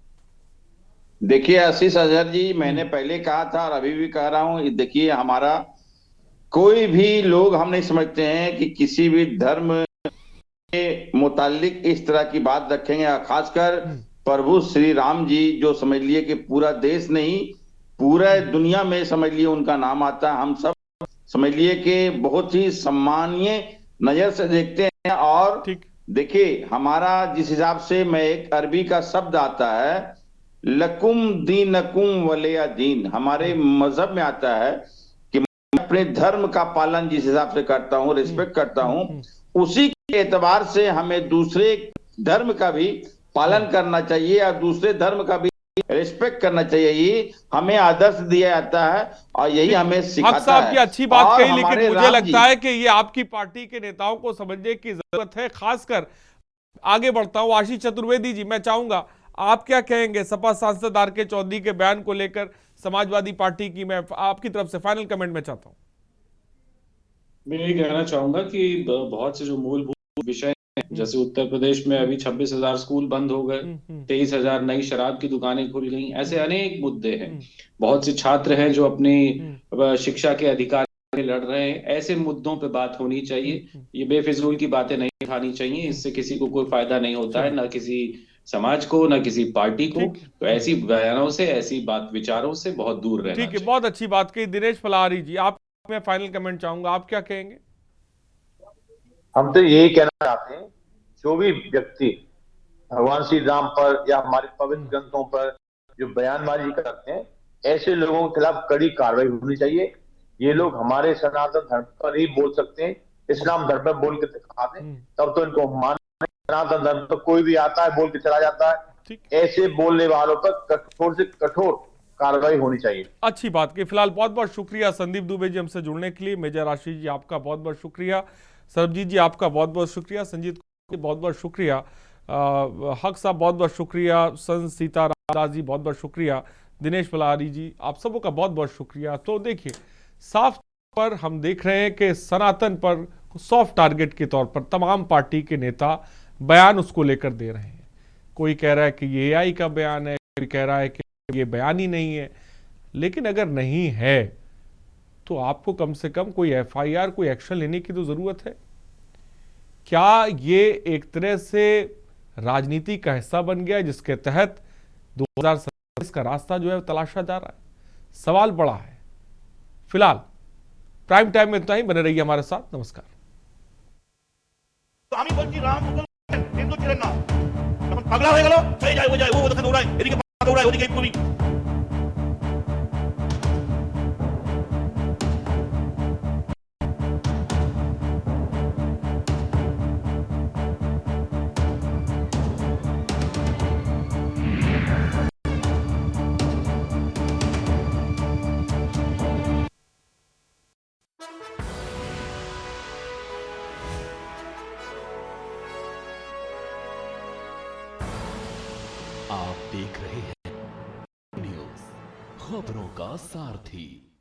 देखिए आशीष अजहर जी, मैंने पहले कहा था और अभी भी कह रहा हूं, देखिए हमारा कोई भी लोग हम नहीं समझते हैं कि किसी भी धर्म के मुतालिक इस तरह की बात रखेंगे। खासकर प्रभु श्री राम जी, जो समझ लिए कि पूरा देश नहीं पूरा दुनिया में समझ लिए उनका नाम आता है। हम सब समझ लिए कि बहुत ही सम्मानीय नजर से देखते हैं। और देखिए हमारा जिस हिसाब से, मैं एक अरबी का शब्द आता है, लकुम दीनकुम वलिया दीन, हमारे मजहब में आता है कि मैं अपने धर्म का पालन जिस हिसाब से करता हूं, रिस्पेक्ट करता हूं, उसी के एतबार से हमें दूसरे धर्म का भी पालन करना चाहिए और दूसरे धर्म का भी रिस्पेक्ट करना चाहिए। ये हमें आदर्श दिया जाता है और यही हमें सिखाता है। की अच्छी बात कही, लेकिन मुझे लगता है कि ये आपकी पार्टी के नेताओं को समझने की जरूरत है। खासकर आगे बढ़ता हूं, आशीष चतुर्वेदी जी, मैं चाहूंगा आप क्या कहेंगे सपा सांसद आर.के. चौधरी के बयान को लेकर, समाजवादी पार्टी की? मैं आपकी तरफ से फाइनल कमेंट में चाहता हूं। मैं ये कहना चाहूंगा कि बहुत से जो मूलभूत विषय हैं, जैसे उत्तर प्रदेश में अभी 26,000 स्कूल बंद हो गए, 23,000 नई शराब की दुकानें खुल गई, ऐसे अनेक मुद्दे हैं। बहुत से छात्र हैं जो अपनी शिक्षा के अधिकार लड़ रहे हैं। ऐसे मुद्दों पे बात होनी चाहिए। ये बेफिजूल की बातें नहीं उठानी चाहिए, इससे किसी को कोई फायदा नहीं होता है, न किसी समाज को, न किसी पार्टी को। तो ऐसी बयानों से, ऐसी बात विचारों से बहुत दूर रहना चाहिए। ठीक है, बहुत अच्छी बात कही। दिनेश फलारी जी, आप, मैं फाइनल कमेंट चाहूंगा, आप क्या कहेंगे? हम तो यही कहना चाहते हैं, जो भी व्यक्ति भगवान श्री राम पर या हमारे पवित्र ग्रंथों पर जो बयानबाजी करते हैं, ऐसे लोगों के खिलाफ कड़ी कार्रवाई होनी चाहिए। ये लोग हमारे सनातन धर्म पर ही बोल सकते हैं, इस्लाम धर्म पर बोल के दिखा दें, तब तो इनको मान सनातन धर्म तो कोई भी आता है बोल के चला जाता है, ऐसे बोलने वालों पर कठोर से कठोर कार्रवाई होनी चाहिए। अच्छी बात की। फिलहाल बहुत बहुत शुक्रिया संदीप दुबे जी हमसे जुड़ने के लिए। मेजर आशीष जी आपका बहुत बहुत शुक्रिया, सरबजीत जी आपका बहुत बहुत शुक्रिया, संजीत बहुत बहुत शुक्रिया, हक साहब बहुत बहुत शुक्रिया, संत सीताराम जी बहुत बहुत शुक्रिया, दिनेश बलारी जी आप सबों का बहुत बहुत शुक्रिया। तो देखिए साफ पर हम देख रहे हैं कि सनातन पर सॉफ्ट टारगेट के तौर पर तमाम पार्टी के नेता बयान उसको लेकर दे रहे हैं। कोई कह रहा है कि ये एआई का बयान है, कोई कह रहा है कि ये बयान ही नहीं है। लेकिन अगर नहीं है तो आपको कम से कम कोई एफआईआर, कोई एक्शन लेने की तो जरूरत है। क्या ये एक तरह से राजनीति का हिस्सा बन गया जिसके तहत 2027 का रास्ता जो है तलाशा जा रहा है? सवाल बड़ा है। फिलहाल प्राइम टाइम में इतना ही, बने रहिए हमारे साथ। नमस्कार। तो আমি বলছি রাম মুসলমান হিন্দু ছিলেন না, যখন পাগলা হয়ে গেল সেই যায় ও যায় ও ওখানে দৌড়ায়, এদিকে দৌড়ায় ওদিকে পুরি। आप देख रहे हैं न्यूज़, खबरों का सारथी।